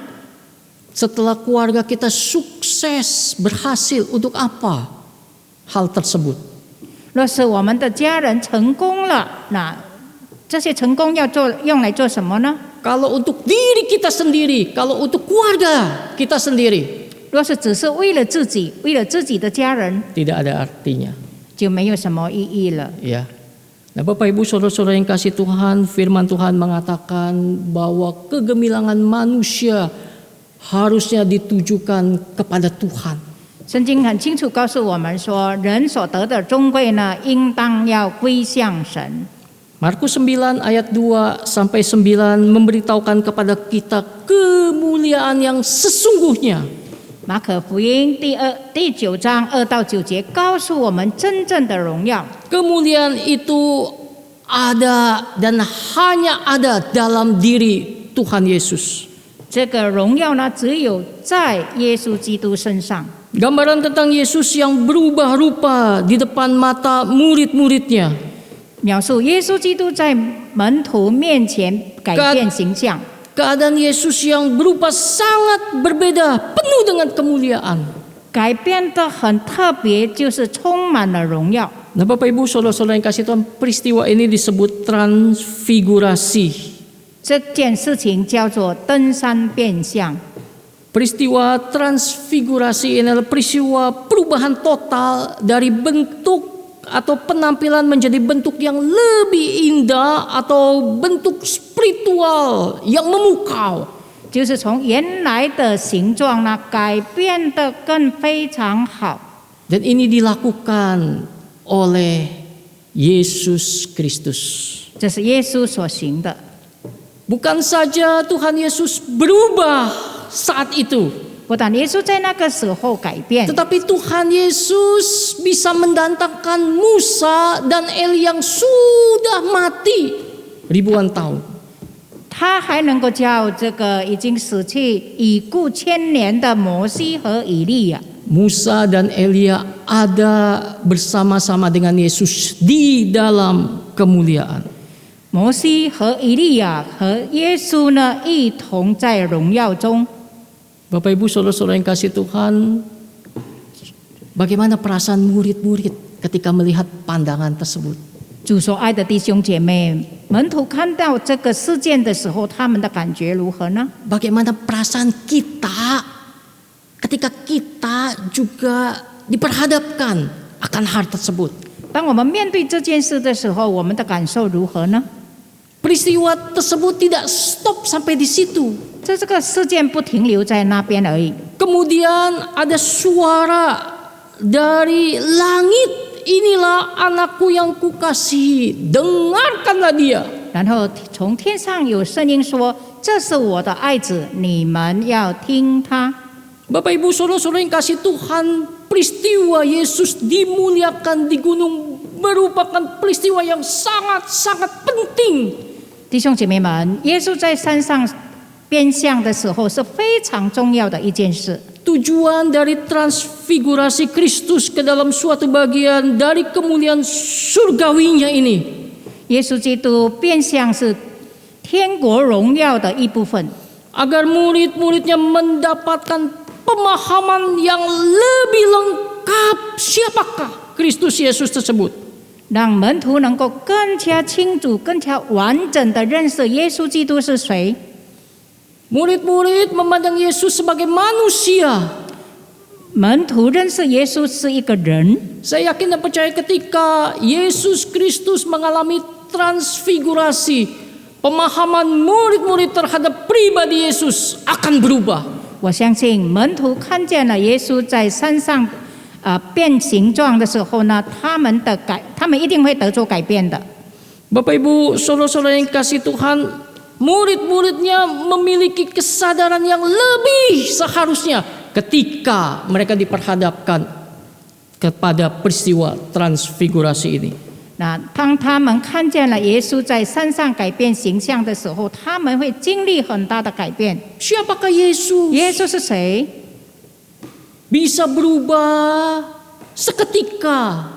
Setelah keluarga kita sukses, berhasil, untuk apa hal tersebut? 若是我们的家人成功了，那这些成功用来做什么呢？ Kalau untuk diri kita sendiri, kalau untuk keluarga kita sendiri, 若是只是为了自己，为了自己的家人， tidak ada artinya. 就没有什么意义了。 Ya. Nah, Bapak Ibu Saudara-saudara yang kasih Tuhan, firman Tuhan mengatakan bahwa kegemilangan manusia harusnya ditujukan kepada Tuhan. 圣经很清楚告诉我们说，人所得的尊贵呢，应当要归向神。 Markus 9 ayat 2 sampai 9 memberitahukan kepada kita kemuliaan yang sesungguhnya. 马可福音第9章2到9节告诉我们真正的荣耀。 Kemuliaan itu ada dan hanya ada dalam diri Tuhan Yesus. 这个荣耀呢，只有在耶稣基督身上。 Gambaran tentang Yesus yang berubah rupa di depan mata murid-muridnya. 描述耶稣基督在门徒面前改变形象。 Keadaan Yesus yang berupa sangat berbeda, penuh dengan kemuliaan. 改变的很特别，就是充满了荣耀。 Nah, Bapak Ibu Saudara-saudara yang kasih Tuhan, peristiwa ini disebut transfigurasi. 这件事情叫做登山变相。 Peristiwa transfigurasi ini adalah peristiwa perubahan total dari bentuk atau penampilan menjadi bentuk yang lebih indah atau bentuk spiritual yang memukau. 就是从原来的形状呢，改变得更非常好。 Dan ini dilakukan oleh Yesus Kristus. 这是耶稣所行的。 Bukan saja Tuhan Yesus berubah saat itu, 不但耶稣在那个时候改变， tetapi Tuhan Yesus bisa mendatangkan Musa dan Eli yang sudah mati ribuan tahun. 他还能够叫这个已经死去已故千年的摩西和以利亚。 Musa dan Elia ada bersama-sama dengan Yesus di dalam kemuliaan. 摩西和以利亚和耶稣呢，一同在荣耀中。 Bapak Ibu Saudara-saudara yang kasih Tuhan, bagaimana perasaan murid-murid ketika melihat pandangan tersebut? 主所爱的弟兄姐妹，门徒看到这个事件的时候，他们的感觉如何呢？ Bagaimana perasaan kita ketika kita juga diperhadapkan akan hal tersebut? 当我们面对这件事的时候，我们的感受如何呢？ Peristiwa tersebut tidak stop sampai di situ. 这个事件不停留在那边而已。 Kemudian ada suara dari langit, inilah anakku yang kukasihi, dengarkanlah dia. 然后从天上有声音说：“这是我的爱子，你们要听他。” Bapak Ibu Saudara-saudara yang kasih Tuhan, peristiwa Yesus dimuliakan di gunung merupakan peristiwa yang sangat-sangat penting. 弟兄姐妹们，耶稣在山上变相的时候是非常重要的一件事。Tujuan dari transfigurasi Kristus ke dalam suatu bagian dari kemuliaan surgawinya ini, 耶稣基督变相是天国荣耀的一部分， agar murid-muridnya mendapatkan pemahaman yang lebih lengkap siapakah Kristus Yesus tersebut. 让门徒能够更加清楚、更加完整的认识耶稣基督是谁。 Murid-murid memandang Yesus sebagai manusia. 门徒认识耶稣是一个人， Saya yakin dan percaya ketika Yesus Kristus mengalami transfigurasi, pemahaman murid-murid terhadap pribadi Yesus akan berubah. 我相信门徒看见了耶稣在山上变形状的时候呢，他们一定会得做改变的。 Bapak Ibu, saudara-saudara yang kasih Tuhan, murid-muridnya memiliki kesadaran yang lebih seharusnya ketika mereka diperhadapkan kepada peristiwa transfigurasi ini. 那当他们看见了耶稣在山上改变形象的时候，他们会经历很大的改变。 Siapakah Yesus? 耶稣是谁？ Bisa berubah seketika,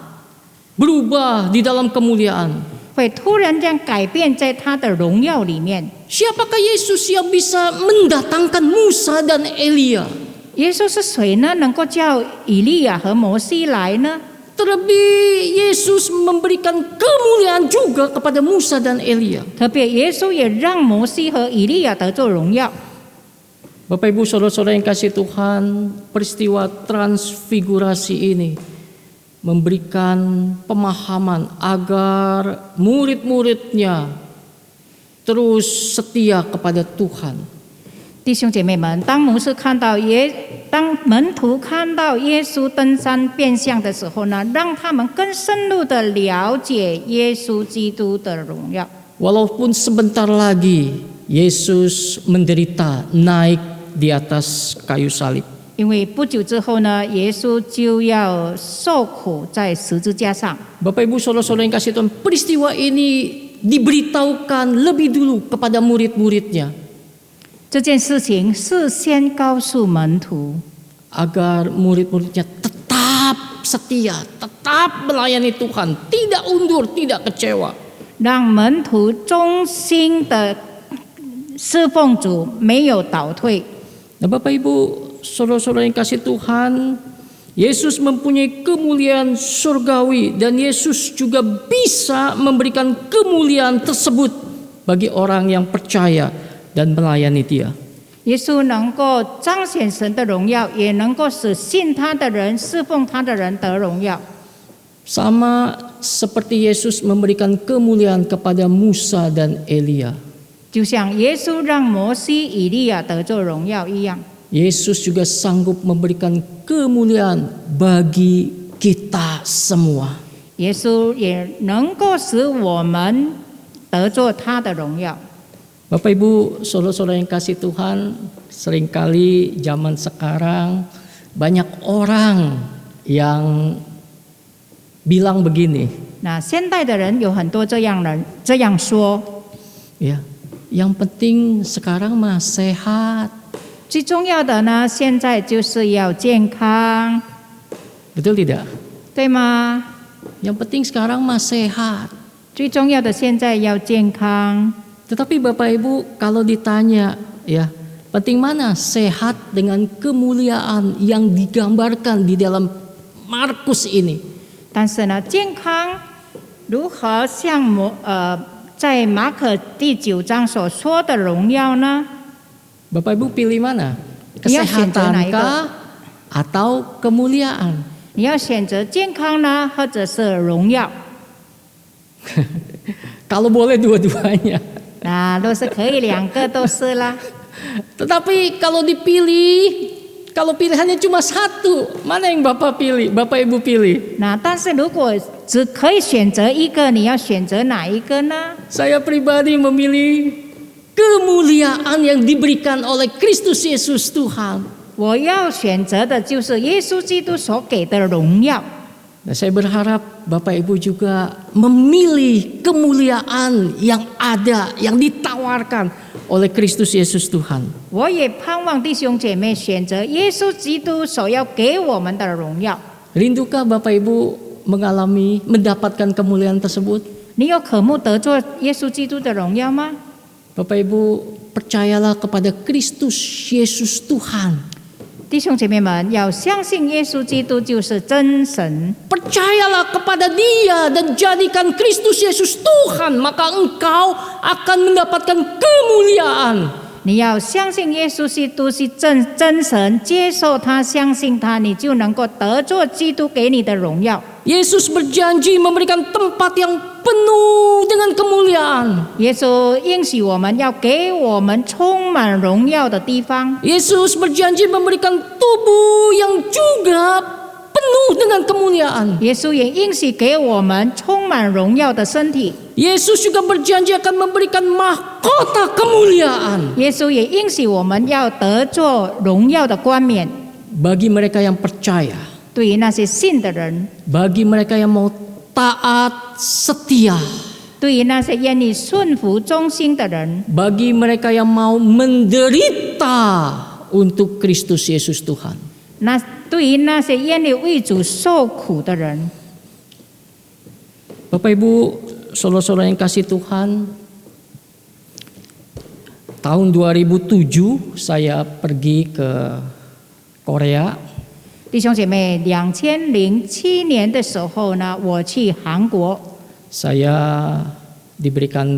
berubah di dalam kemuliaan. 会突然间改变在他的荣耀里面。 Siapakah Yesus yang bisa mendatangkan Musa dan Elia? 耶稣是谁呢？能够叫以利亚和摩西来呢？ Terlebih Yesus memberikan kemuliaan juga kepada Musa dan Elia. 特别耶稣也让摩西和以利亚得做荣耀。 Bapak Ibu saudara-saudara yang kasih Tuhan, peristiwa transfigurasi ini memberikan pemahaman agar murid-muridnya terus setia kepada Tuhan. 弟兄姐妹们，当门徒看到耶稣登山变相的时候呢，让他们更深入的了解耶稣基督的荣耀。 Walaupun sebentar lagi Yesus menderita naik di atas kayu salib. 因为不久之后呢，耶稣就要受苦在十字架上。 Bapak Ibu saudara-saudara yang kasih Tuhan, peristiwa ini diberitahukan lebih dulu kepada murid-muridnya. 这件事情事先告诉门徒， agar murid-muridnya tetap setia, tetap melayani Tuhan, tidak undur, tidak kecewa. 让门徒忠心的侍奉主，没有倒退。 Nah, Bapak Ibu, saudara-saudara yang kasih Tuhan, Yesus mempunyai kemuliaan surgawi dan Yesus juga bisa memberikan kemuliaan tersebut bagi orang yang percaya dan melayani Dia. 耶稣能够彰显神的荣耀，也能够使信他的人、侍奉他的人得荣耀。 Sama seperti Yesus memberikan kemuliaan kepada Musa dan Elia. 就像耶稣让摩西、以利亚得做荣耀一样， Yesus juga sanggup memberikan kemuliaan bagi kita semua. 耶稣也能够使我们得做他的荣耀。 Bapak Ibu, saudara-saudara yang kasih Tuhan, seringkali zaman sekarang banyak orang yang bilang begini, 那现代的人有很多这样说， ya, yang penting sekarang mah sehat. 最重要的呢，现在就是要健康， Betul tidak? 对吗？ Yang penting sekarang mah sehat. 最重要的现在要健康。 Tetapi Bapak Ibu kalau ditanya, ya, penting mana sehat dengan kemuliaan yang digambarkan di dalam Markus ini? 但是呢，健康如何像在马可第9章所说的荣耀呢？ Bapak Ibu pilih mana? Iya, Kesehatankah atau kemuliaan? 你要选择健康呢，或者是荣耀？ Kalau boleh dua-duanya. 那若是可以，两个都是啦。 Tetapi kalau dipilih, kalau pilihannya cuma satu, mana yang Bapak pilih? Bapak Ibu pilih? 那但是如果只可以选择一个，你要选择哪一个呢？ Saya pribadi memilih kemuliaan yang diberikan oleh Kristus Yesus Tuhan. 我要选择的就是耶稣基督所给的荣耀。Dan saya berharap Bapak Ibu juga memilih kemuliaan yang ada, yang ditawarkan oleh Kristus Yesus Tuhan. 我也盼望弟兄姐妹选择耶稣基督所要给我们的荣耀。 Rindukah Bapak Ibu mendapatkan kemuliaan tersebut? 你有渴慕得做耶稣基督的荣耀吗？ Bapak Ibu percayalah kepada Kristus Yesus Tuhan. 弟兄姐妹们，要相信耶稣基督就是真神。 Percayalah kepada Dia dan jadikan Kristus Yesus Tuhan, maka engkau akan mendapatkan kemuliaan. 你要相信耶稣基督是真神，接受他，相信他，你就能够得做基督给你的荣耀。 Yesus berjanji memberikan tempat yang penuh dengan kemuliaan. 耶稣应许我们要给我们充满荣耀的地方。 Yesus berjanji memberikan tubuh yang juga penuh dengan kemuliaan. 耶稣也应许给我们充满荣耀的身体。 Yesus juga berjanji akan memberikan mahkota kemuliaan 耶稣也应许我们要得做荣耀的冠冕。 bagi mereka yang percaya, 对于那些信的人， bagi mereka yang mau taat setia, 对于那些愿意顺服忠心的人， bagi mereka yang mau menderita untuk Kristus Yesus Tuhan. 对于那些愿意为主受苦的人。 Bapak Ibu, saudara-saudara yang kasih Tuhan, tahun 2007 saya pergi ke Korea. 弟兄姐妹，2007年的时候呢，我去韩国， Saya diberikan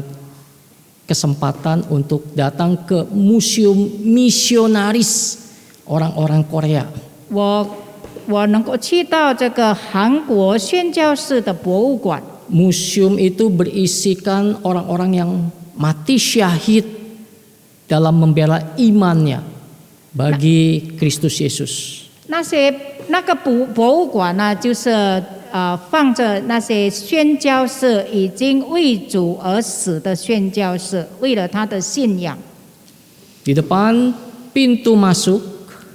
kesempatan untuk datang ke museum misionaris orang-orang Korea. 我能够去到这个韩国宣教士的博物馆。 Museum itu berisikan orang-orang yang mati syahid dalam membela imannya bagi Kristus Yesus. 那个博物馆呢，就是放着那些宣教士已经为主而死的宣教士，为了他的信仰。 Di depan pintu masuk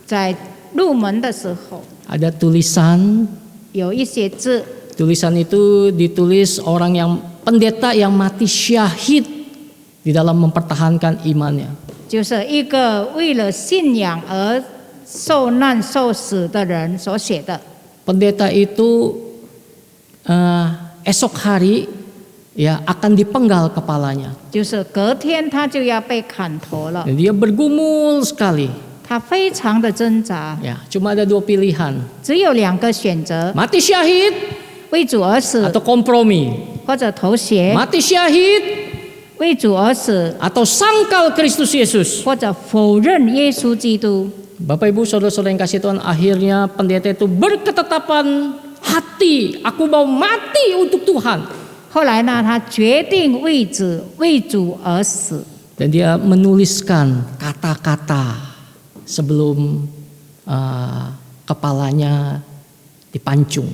在入门的时候， ada tulisan. 有一些字， Tulisan itu ditulis orang yang pendeta yang mati syahid di dalam mempertahankan imannya. 就是一个为了信仰而受难受死的人所写的。 Pendeta itu esok hari ya akan dipenggal kepalanya. 就是隔天他就要被砍头了， Dan dia bergumul sekali. 他非常的挣扎， Ya, cuma ada 2 pilihan. 只有2个选择： Mati syahid 为主而死， atau kompromi. 或者头血； Mati syahid 为主而死， atau sangkal Kristus Yesus. 或者否认耶稣基督。 Bapak Ibu saudara-saudara yang kasih Tuhan, akhirnya pendeta itu berketetapan hati, aku mau mati untuk Tuhan. 后来呢，他决定为主而死， Dan dia menuliskan kata-kata sebelum kepalanya dipancung.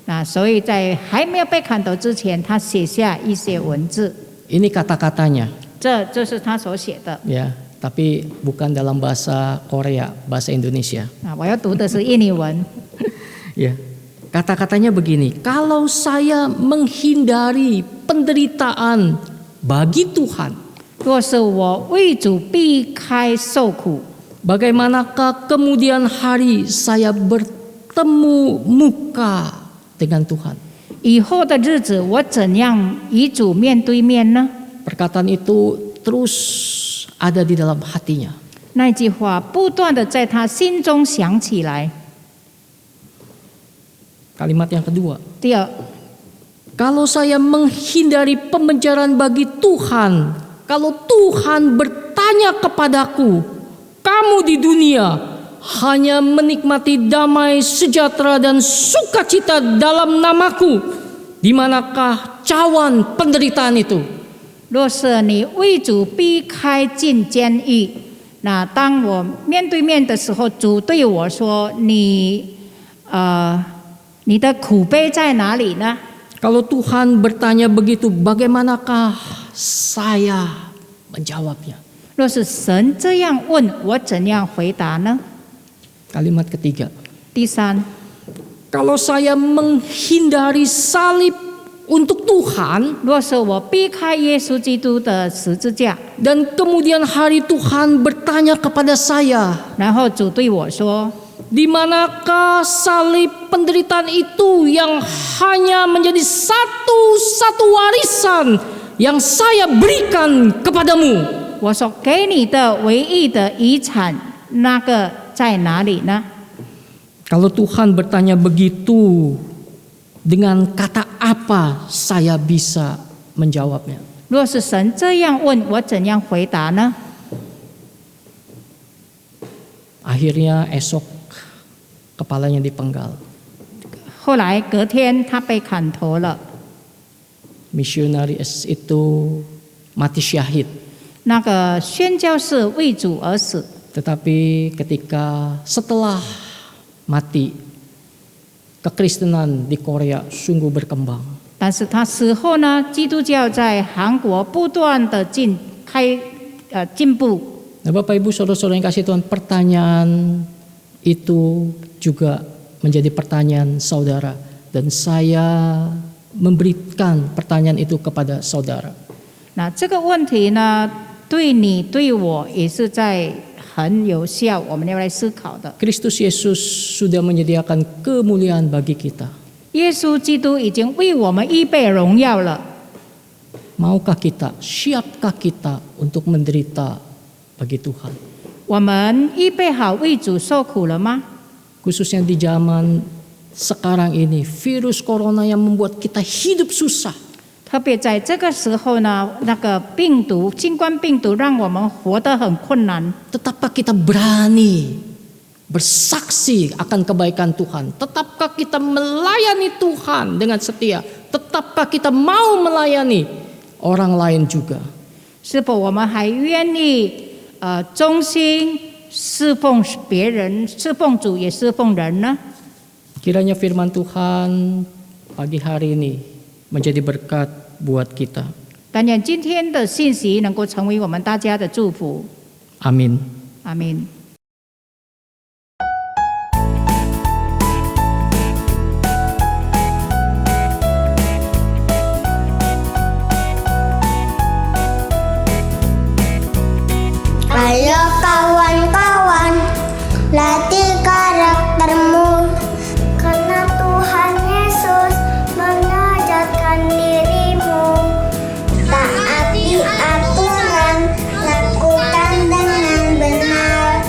那所以在还没有被砍头之前，他写下一些文字， Ini kata-katanya, 这是他所写的。 ya, tapi bukan dalam bahasa Korea, bahasa Indonesia. 啊，我要读的是印尼文。 Ya, kata-katanya begini: kalau saya menghindari penderitaan bagi Tuhan, 若是我为主避开受苦， bagaimanakah kemudian hari saya bertemu muka dengan Tuhan? 以后的日子我怎样与主面对面呢？ Perkataan itu terus ada di dalam hatinya. 那句话不断的在他心中响起来。 Kalimat yang kedua, 第二， kalau saya menghindari pembenaran bagi Tuhan, kalau Tuhan bertanya kepadaku, kamu di dunia hanya menikmati damai, sejahtera dan sukacita dalam namaku, di manakah cawan penderitaan itu? 若是你为主避开进监狱，那当我面对面的时候，主对我说：“你的苦悲在哪里呢？” Kalau Tuhan bertanya begitu, bagaimanakah saya menjawabnya? 若是神这样问我，怎样回答呢？ Kalimat ketiga, 第三， Kalau saya menghindari salib untuk Tuhan, 若是我避开耶稣基督的十字架， dan kemudian hari Tuhan bertanya kepada saya, 然后主对我说 di manakah salib penderitaan itu yang hanya menjadi satu-satu warisan yang saya berikan kepadamu? 我所给你的唯一的遗产，那个在哪里呢？ Kalau Tuhan bertanya begitu, dengan kata apa saya bisa menjawabnya? 若是神这样问我，怎样回答呢？ Akhirnya esok kepalanya dipenggal. 后来隔天他被砍头了， Misionaris itu mati syahid. 那个宣教士为主而死。 Tetapi ketika setelah mati, kekristenan di Korea sungguh berkembang. 但是他死后呢，基督教在韩国不断的进步。 Nah, Bapak Ibu Saudara-saudara yang kasih Tuhan, pertanyaan itu juga menjadi pertanyaan saudara, dan saya memberikan pertanyaan itu kepada saudara. 那这个问题呢，对你对我也是在很有效，我们要来思考的。 Kristus Yesus sudah menyediakan kemuliaan bagi kita. 耶稣基督已经为我们预备荣耀了。 Maukah kita, siapkah kita untuk menderita bagi Tuhan? 我们预备好为主受苦了吗？ Khususnya di zaman sekarang ini, virus corona yang membuat kita hidup susah. 特别在这个时候呢，那个病毒，新冠病毒让我们活得很困难。 Tetapkah kita berani bersaksi akan kebaikan Tuhan? Tetapkah kita melayani Tuhan dengan setia? Tetapkah kita mau melayani orang lain juga? 是否我们还愿意忠心侍奉别人，侍奉主也侍奉人呢？ Kiranya firman Tuhan pagi hari ini menjadi berkat buat kita. 但愿今天的信息能够成为我们大家的祝福。 Amin. 阿明。Ayo kawan-kawan, latih karaktermu, karena Tuhan Yesus mengajarkan dirimu. Taati aturan, lakukan dengan benar.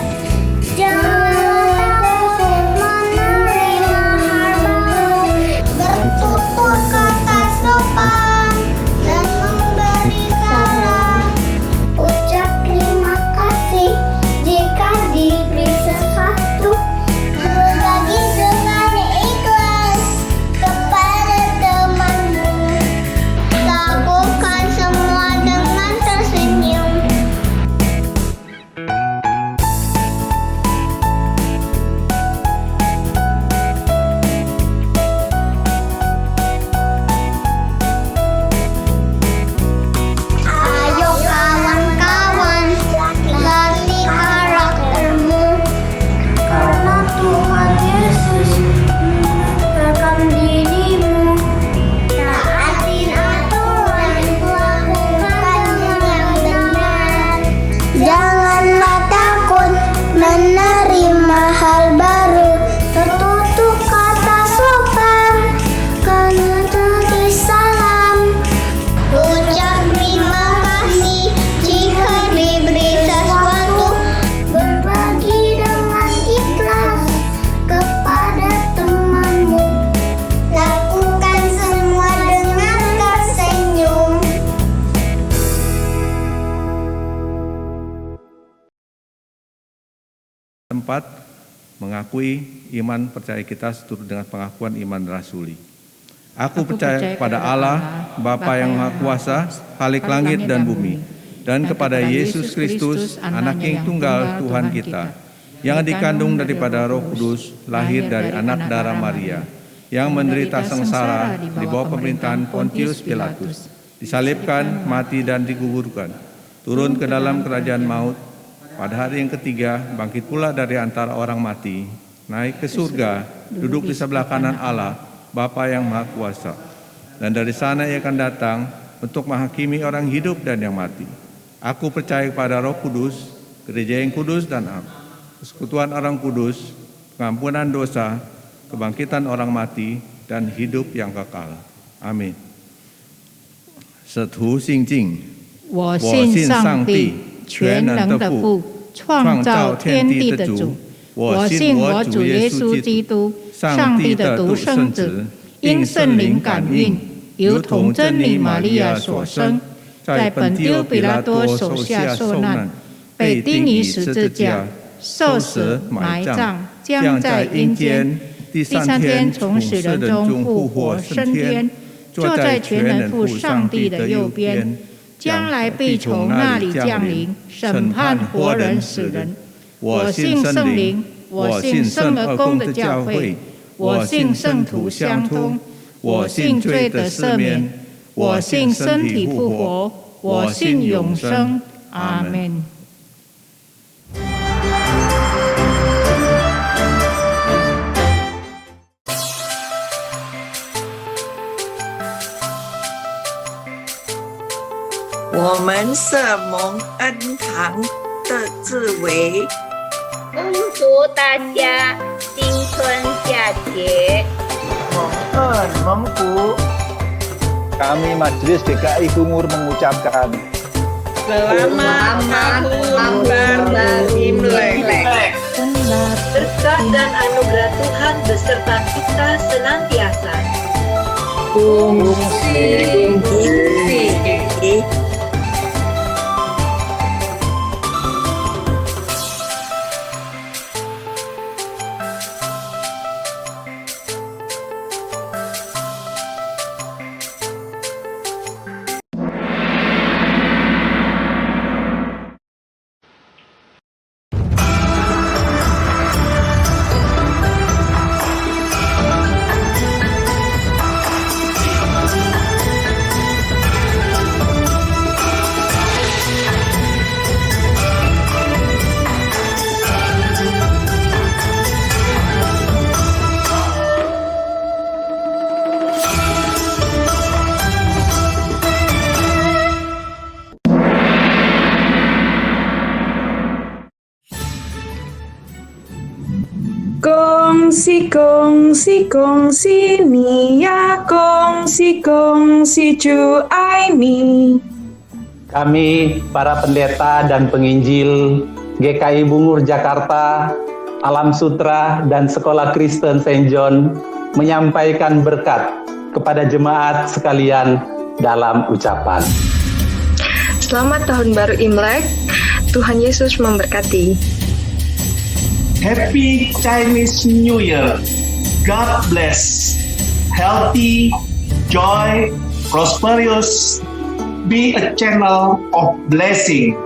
Jangan takut menerima hal baru, bertutur kata sopan dan memberi saran. Ucap terima kasih jika diberi sesuatu, berbagi dengan ikhlas kepada temanmu, lakukan semua dengan tersenyum. Ayo kawan-kawan, latih karaktermu, karena Tuhan Yesus mengajarkan dirimu. Taatin aturan, lakukan yang benar. Janganlah takut menerima hal baru, tertutup kata sopan, karena tertulis salam. Ucap terima kasih jika diberi sesuatu, berbagi dengan ikhlas kepada temanmu, lakukan semua dengan tersenyum. Tempat mengakui iman percaya kita seturut dengan pengakuan iman rasuli. Aku percaya kepada Allah, Bapa yang Maha Kuasa, Khalik langit dan bumi, dan kepada Yesus Kristus, Anak yang tunggal Tuhan kita, yang dikandung daripada Roh Kudus, lahir dari anak darah Maria, yang menderita sengsara di bawah pemerintahan Pontius Pilatus, disalibkan, mati dan dikuburkan, turun ke dalam kerajaan maut, pada hari yang ketiga bangkit pula dari antara orang mati, naik ke surga, duduk di sebelah kanan Allah, Bapa yang Maha Kuasa. Dan dari sana ia akan datang untuk menghakimi orang hidup dan yang mati. Aku percaya kepada Roh Kudus, gereja yang kudus dan am, persekutuan orang kudus, pengampunan dosa, kebangkitan orang mati, dan hidup yang kekal. Amin. 使徒信经，我信上帝全能的父，创造天地的主。我信我主耶稣基督，上帝的独生子，因圣灵感孕，由童真理玛利亚所生，在本丢彼拉多手下受难，被钉于十字架，受死埋葬，将在阴间，第三天从死人中复活升天，坐在全能父上帝的右边，将来必从那里降临，审判活人死人。我信圣灵，我信圣而公的教会，我信圣徒相通，我信罪的赦免，我信身体复活，我信永生。阿们。我们是蒙恩堂的志伟，恭祝大家新春佳节，蒙恩蒙福。 Kami Majelis GKI Bungur mengucapkan Selamat Tahun Baru Imlek. Berkah dan anugerah Tuhan beserta kita senantiasa. Kongsi. Kongsi, kongsi, kongsi ni ya, kongsi, kongsi cu aimi. kami para pendeta dan penginjil GKI Bungur Jakarta, Alam Sutra dan Sekolah Kristen St. John menyampaikan berkat kepada jemaat sekalian dalam ucapan. Selamat Tahun Baru Imlek, Tuhan Yesus memberkati. Happy Chinese New Year. God bless. Healthy, joy, prosperous. Be a channel of blessing.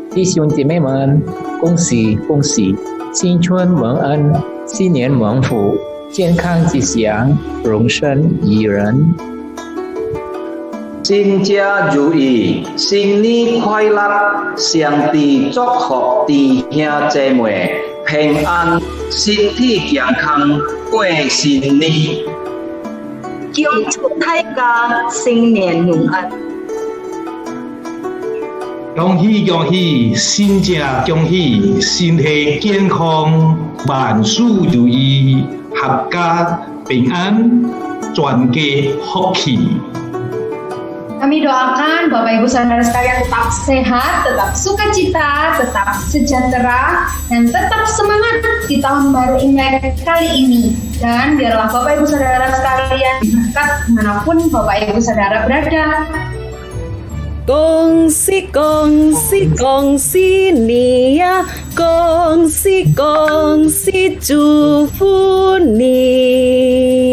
弟兄姐妹们，恭喜恭喜！新春蒙恩，新年蒙福，健康吉祥，荣升益人。新家如意，新年快樂，上帝祝福弟兄姐妹平安，身體健康，過新年。恭祝大家新年蒙恩。恭喜恭喜，新家恭喜，身體健康，萬事如意，合家平安，全家福氣。 Kami doakan Bapak Ibu Saudara sekalian tetap sehat, tetap sukacita, tetap sejahtera, dan tetap semangat di tahun baru Imlek kali ini. Dan biarlah Bapak Ibu Saudara sekalian berkat dimanapun Bapak Ibu Saudara berada. 恭喜恭喜恭喜你呀！恭喜恭喜，祝福你。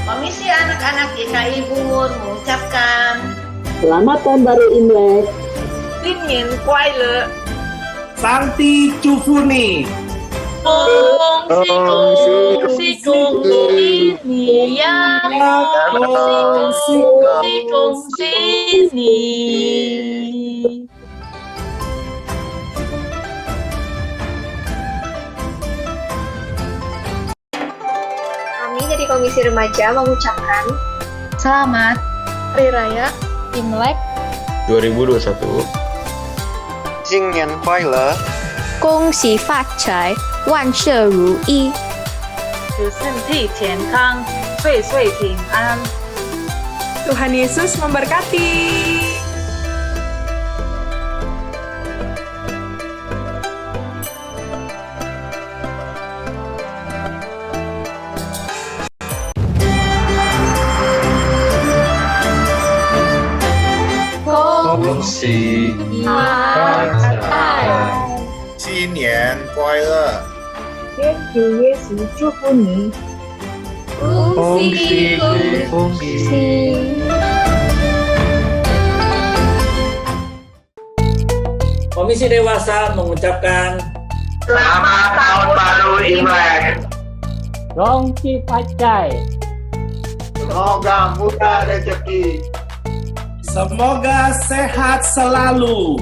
Komisi Anak-anak GKI Bungur mengucapkan Selamat Tahun Baru Imlek. 新年快乐！ Santi Cufuni. 恭喜恭喜恭喜你呀！恭喜恭喜恭喜你！ Kami dari Komisi Remaja mengucapkan Selamat Hari Raya Imlek 2021. 新年快乐！恭喜发财，万事如意。身体健康，岁岁平安。Tuhan Yesus memberkati.恭喜发财，新年快乐！天主耶稣祝福你，恭喜恭喜！ Komisi Dewasa mengucapkan Selamat Tahun Baru Imlek. Rongki Pacai. Semoga murah rezeki. Semoga sehat selalu.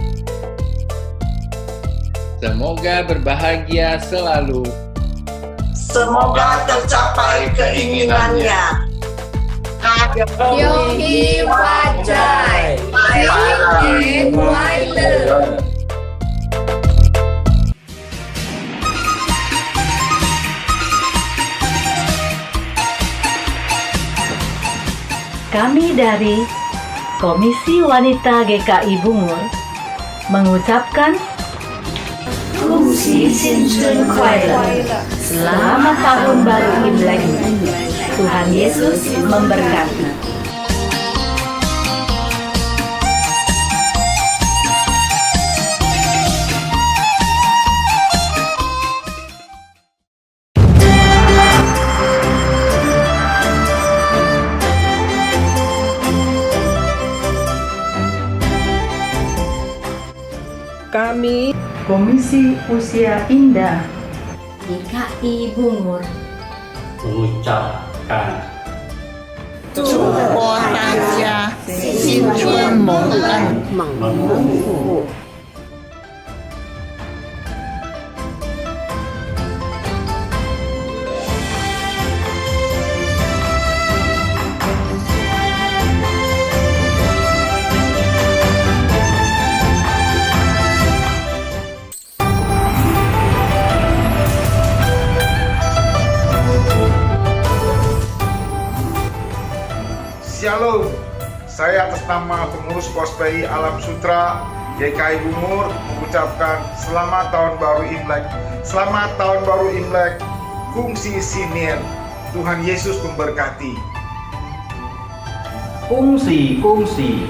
Semoga berbahagia selalu. Semoga tercapai keinginannya. Yonghi Wajai, Yonghi Wajai. Kami dari Komisi Wanita GKI Bungur mengucapkan Selamat Tahun Baru Imlek. Tuhan Yesus memberkati. Kami Komisi Usia Indah GKI Bungur mengucapkan 祝福大家新春蒙恩，猛富。 Shalom, saya atas nama pengurus POSPI Alam Sutra GKI Bungur mengucapkan Selamat Tahun Baru Imlek. Selamat Tahun Baru Imlek, Kungsi Sinien. Tuhan Yesus memberkati. Kungsi Kungsi,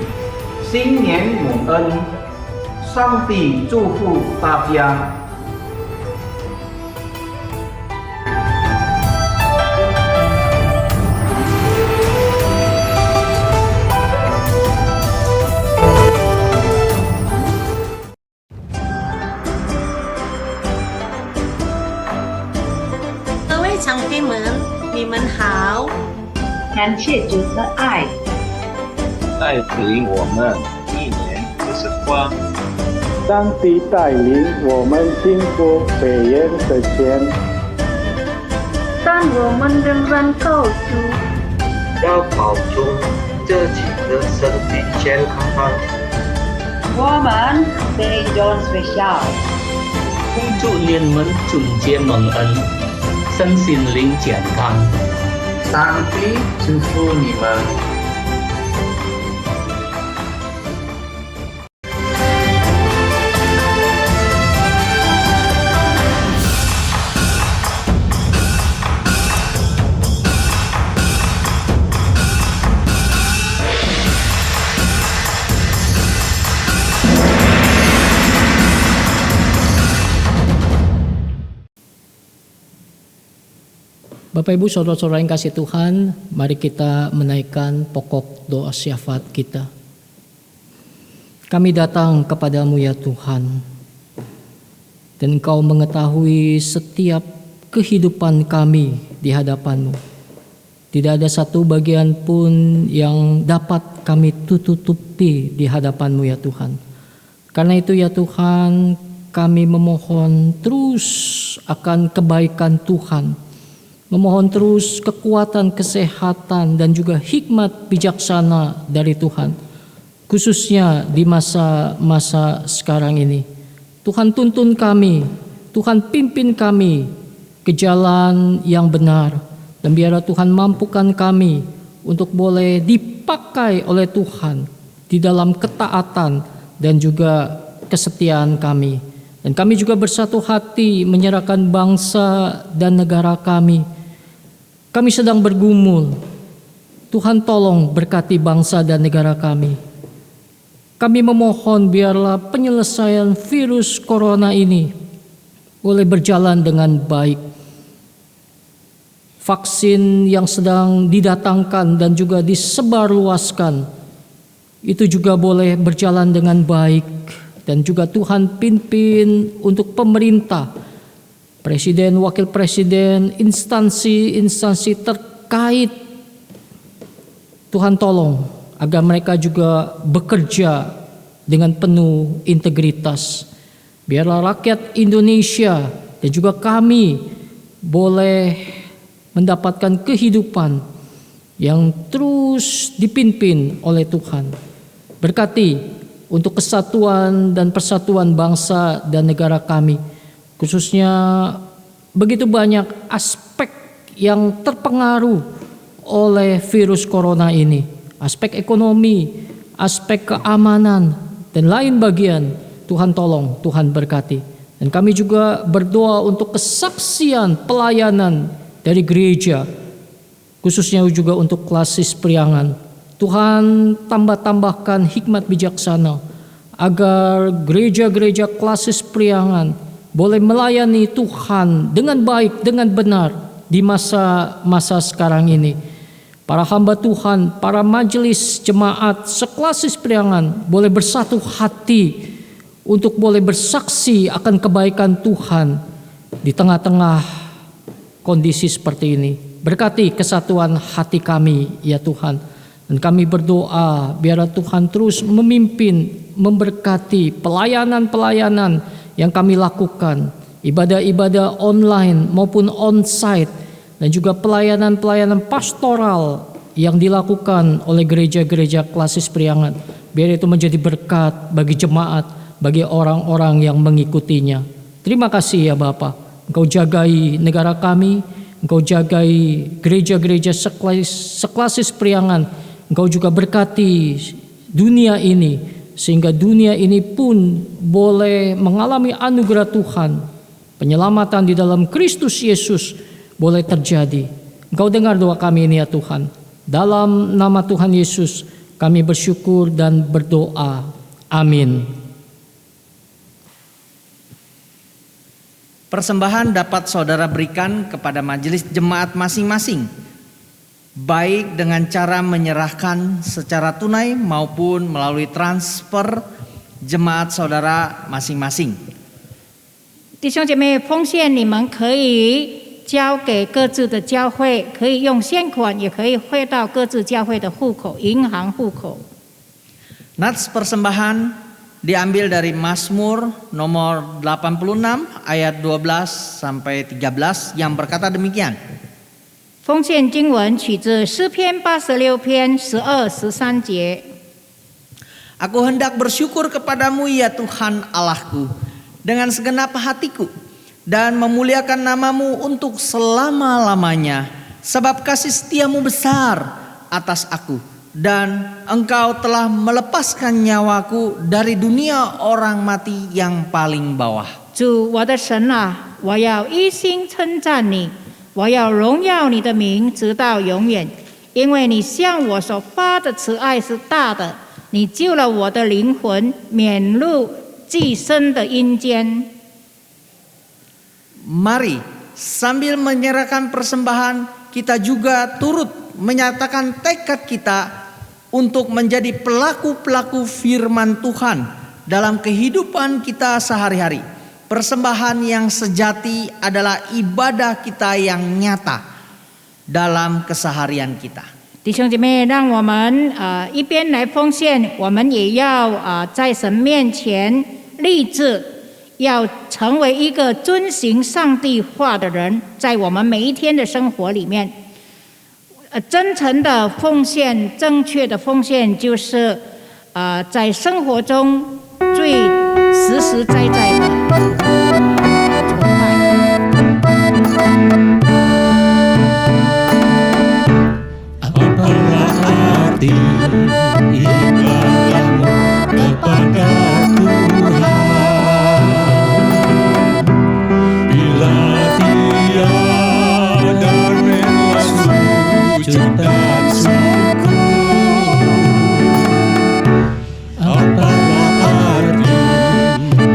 新年蒙恩，上帝祝福大家。 长辈们，你们好！感谢主的爱，带领我们一年就是光。上帝带领我们经过北岩的前，但我们仍然靠主，要保重自己的身体健康。我们 Day-John Special， 祝你们春节蒙恩。 身心灵健康，上帝祝福你们。 Bapak Ibu Saudara-saudara yang kasih Tuhan, mari kita menaikkan pokok doa syafaat kita. Kami datang kepadamu ya Tuhan. dan Engkau mengetahui setiap kehidupan kami di hadapan-Mu. Tidak ada satu bagian pun yang dapat kami tutupi di hadapan-Mu ya Tuhan. Karena itu ya Tuhan, kami memohon terus akan kebaikan Tuhan. Memohon terus kekuatan, kesehatan, dan juga hikmat bijaksana dari Tuhan. Khususnya di masa-masa sekarang ini. Tuhan tuntun kami, Tuhan pimpin kami ke jalan yang benar. Dan biarlah Tuhan mampukan kami untuk boleh dipakai oleh Tuhan di dalam ketaatan dan juga kesetiaan kami. Dan kami juga bersatu hati menyerahkan bangsa dan negara kami. Kami sedang bergumul. Tuhan tolong berkati bangsa dan negara kami. Kami memohon biarlah penyelesaian virus corona ini boleh berjalan dengan baik. Vaksin yang sedang didatangkan dan juga disebarluaskan itu juga boleh berjalan dengan baik. Dan juga Tuhan pimpin untuk pemerintah, Presiden, Wakil Presiden, instansi-instansi terkait. Tuhan tolong agar mereka juga bekerja dengan penuh integritas. Biarlah rakyat Indonesia dan juga kami boleh mendapatkan kehidupan yang terus dipimpin oleh Tuhan. Berkati untuk kesatuan dan persatuan bangsa dan negara kami. Khususnya begitu banyak aspek yang terpengaruh oleh virus corona ini. Aspek ekonomi, aspek keamanan, dan lain bagian. Tuhan tolong, Tuhan berkati. Dan kami juga berdoa untuk kesaksian pelayanan dari gereja. Khususnya juga untuk klasis priangan. Tuhan tambahkan hikmat bijaksana agar gereja-gereja klasis priangan boleh melayani Tuhan dengan baik, dengan benar di masa-masa sekarang ini. Para hamba Tuhan, para majelis jemaat seklasis priangan boleh bersatu hati untuk boleh bersaksi akan kebaikan Tuhan di tengah-tengah kondisi seperti ini. Berkati kesatuan hati kami ya Tuhan. Dan kami berdoa biarlah Tuhan terus memimpin, memberkati pelayanan-pelayanan yang kami lakukan, ibadah-ibadah online maupun on-site, dan juga pelayanan-pelayanan pastoral yang dilakukan oleh gereja-gereja klasis priangan. Biar itu menjadi berkat bagi jemaat, bagi orang-orang yang mengikutinya. Terima kasih ya Bapa. Engkau jagai negara kami, Engkau jagai gereja-gereja seklasis priangan. Engkau juga berkati dunia ini, sehingga dunia ini pun boleh mengalami anugerah Tuhan. Penyelamatan di dalam Kristus Yesus boleh terjadi. Engkau dengar doa kami ini ya Tuhan. Dalam nama Tuhan Yesus kami bersyukur dan berdoa. Amin. Persembahan dapat saudara berikan kepada majelis jemaat masing-masing, baik dengan cara menyerahkan secara tunai maupun melalui transfer jemaat saudara masing-masing. 弟兄姐妹，奉献你们可以交给各自的教会，可以用现款，也可以汇到各自教会的户口、银行户口。 Nats persembahan diambil dari Mazmur nomor 86 ayat 12 sampai 13 yang berkata demikian. 奉献经文取自诗篇86篇12、13节。 Aku hendak bersyukur kepadamu ya Tuhan Allahku dengan segenap hatiku dan memuliakan namamu untuk selama-lamanya, sebab kasih setiamu besar atas aku dan engkau telah melepaskan nyawaku dari dunia orang mati yang paling bawah. 主我的神啊，我要一心称赞你，我要荣耀你的名直到永远，因为你向我所发的慈爱是大的，你救了我的灵魂，免入寄生的阴间。 Mari sambil menyerahkan persembahan kita juga turut menyatakan tekad kita untuk menjadi pelaku-pelaku firman Tuhan dalam kehidupan kita sehari-hari. Persembahan yang sejati adalah ibadah kita yang nyata dalam keseharian kita. 弟兄姐妹，让我们一边来奉献，我们也要在神面前立志，要成为一个遵行上帝话的人，在我们每一天的生活里面，真诚的奉献、正确的奉献，就是在生活中最实实在在的崇拜。 Arti ibadahmu kepada Tuhan bila tiada rela sujud dan syukur. Apalah arti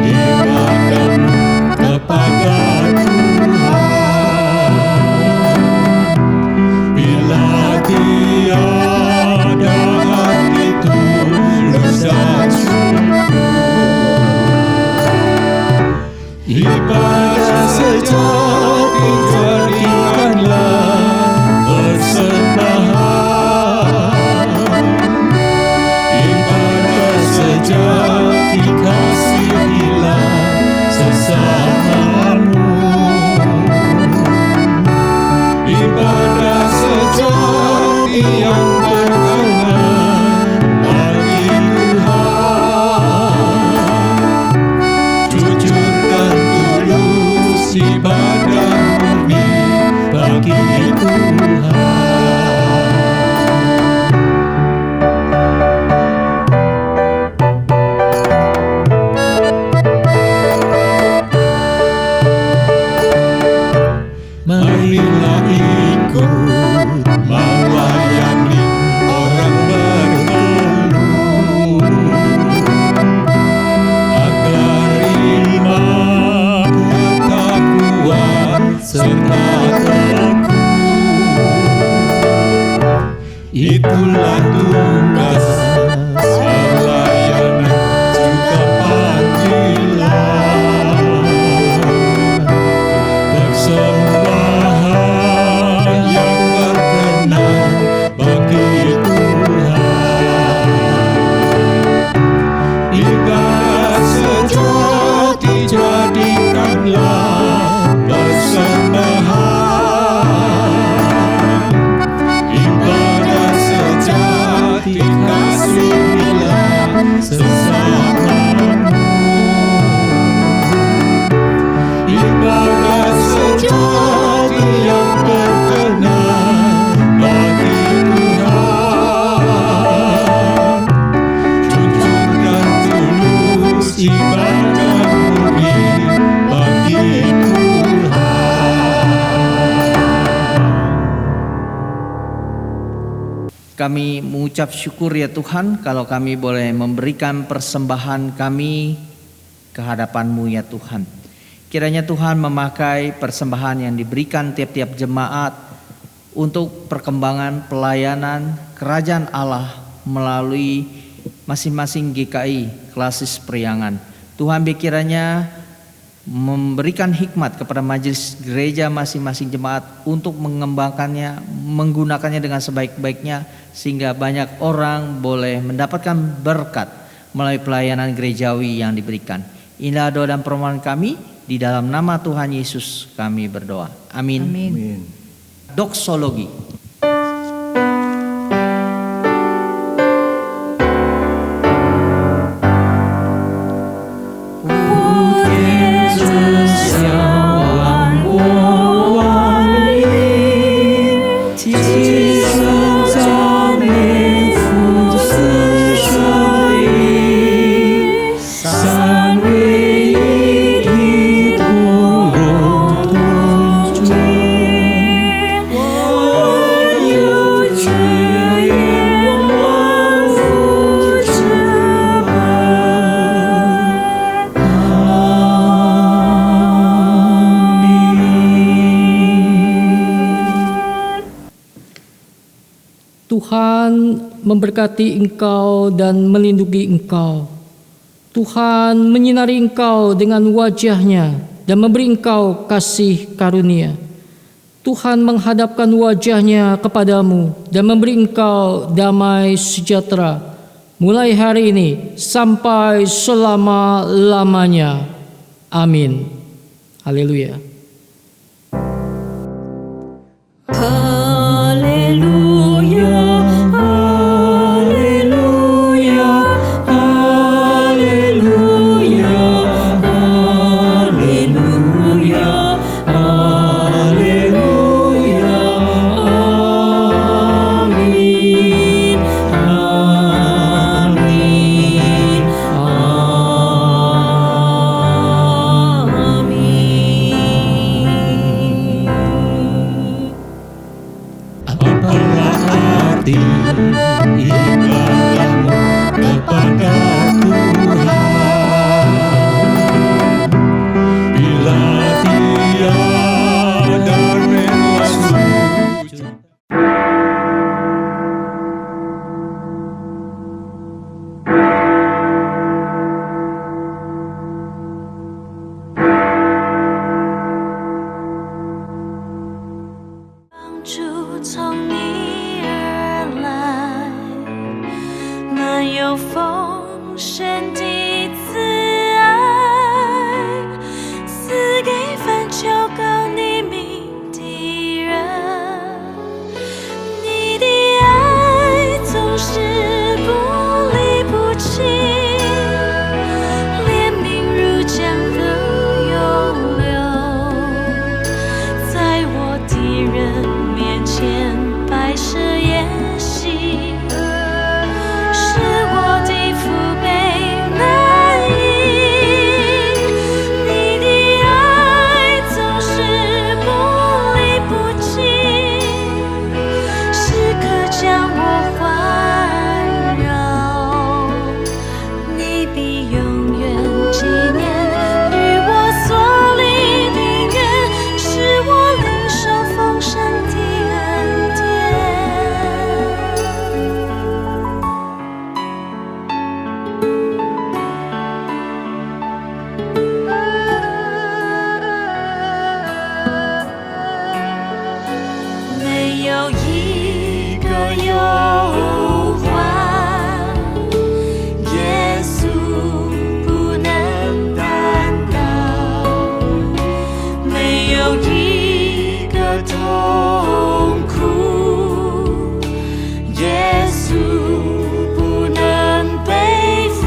ibadahmu kepada Tuhan bila tiada hati tulus dan syukur. Ibadah sejati jadikanlah persembahan. Ibadah sejati kasihilah sesamamu. Ibadah sejati yang berkenan bagi Tuhan. Jujur dan tulus ibadah murni bagi Tuhan. Marilah ikut melayani orang berkeluh agar iman tetap kuat serta teguh. Itulah tugas pelayanan juga panggilan. Persembahan yang berkenan bagi Tuhan. Ibadah sejati jadikanlah persembahan. Ibadah sejati kasihilah sesamamu. Ibadah sejati yang berkenan bagi Tuhan. Jujur dan tulus ibadah murni bagi Tuhan. Kami mengucap syukur ya Tuhan kalau kami boleh memberikan persembahan kami ke hadapan-Mu ya Tuhan. Kiranya Tuhan memakai persembahan yang diberikan tiap-tiap jemaat untuk perkembangan pelayanan kerajaan Allah melalui masing-masing GKI Klasis Priangan. Tuhan kiranya memberikan hikmat kepada majelis gereja masing-masing jemaat untuk mengembangkannya, menggunakannya dengan sebaik-baiknya sehingga banyak orang boleh mendapatkan berkat melalui pelayanan gerejawi yang diberikan. Inilah doa dan permohonan kami. Di dalam nama Tuhan Yesus kami berdoa. Amin. Amin. Doksologi. Tuhan memberkati engkau dan melindungi engkau. Tuhan menyinari engkau dengan wajah-Nya dan memberi engkau kasih karunia. Tuhan menghadapkan wajah-Nya kepadamu dan memberi engkau damai sejahtera mulai hari ini sampai selama-lamanya. Amin. Haleluya. Haleluya, haleluya, haleluya, haleluya, haleluya, amin, amin, apalah arti ibadahmu kepada Tuhan bila tiada rela sujud.从你而来，满有丰盛的慈爱，赐给凡求告你名的人。你的爱总是不离不弃，怜悯如江河涌流，在我的人面前摆设筵席，使我的父辈难移。你的爱总是不离不弃，时刻将我环绕。你必永远纪念与我所立的约，使我领受丰盛的恩典。没有一个忧患，耶稣不能担当；没有一个痛苦，耶稣不能背负。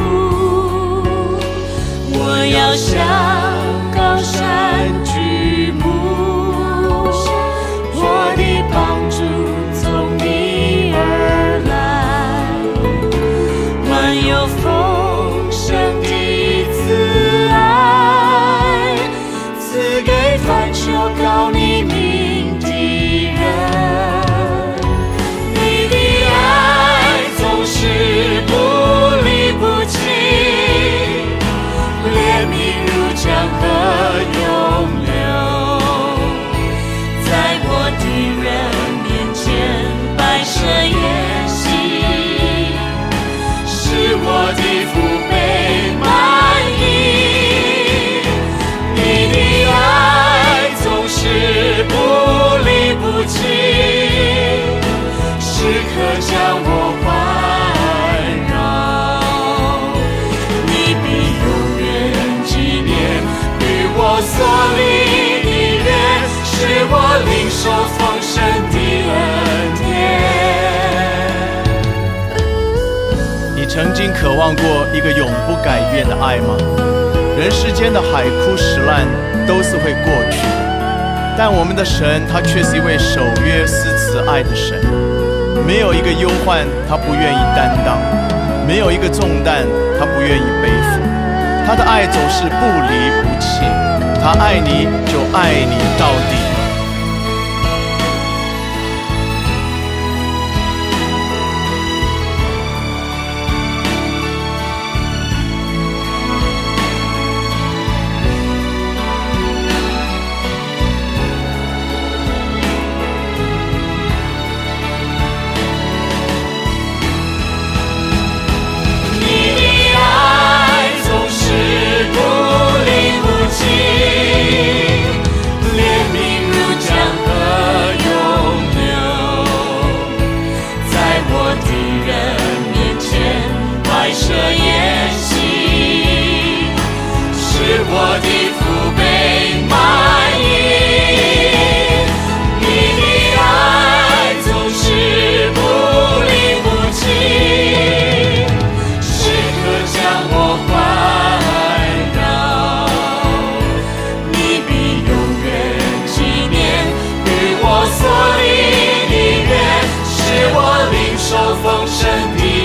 我要向高山举目，我的帮助从你而来，满有丰盛的慈爱，赐给凡求告你名的人。你的爱总是不离不弃，怜悯如江河涌流，在我的人面前摆设筵席，使我的父辈满意。你的爱总是不离不弃，时刻将我环绕。你必永远纪念与我所立的约，使我领受丰盛的恩典。你曾经渴望过一个永不改变的爱吗？人世间的海枯石烂都是会过去的，但我们的神他却是一位守约施慈爱的神。没有一个忧患他不愿意担当，没有一个重担他不愿意背负。他的爱总是不离不弃，他爱你就爱你到底。你的爱总受丰盛的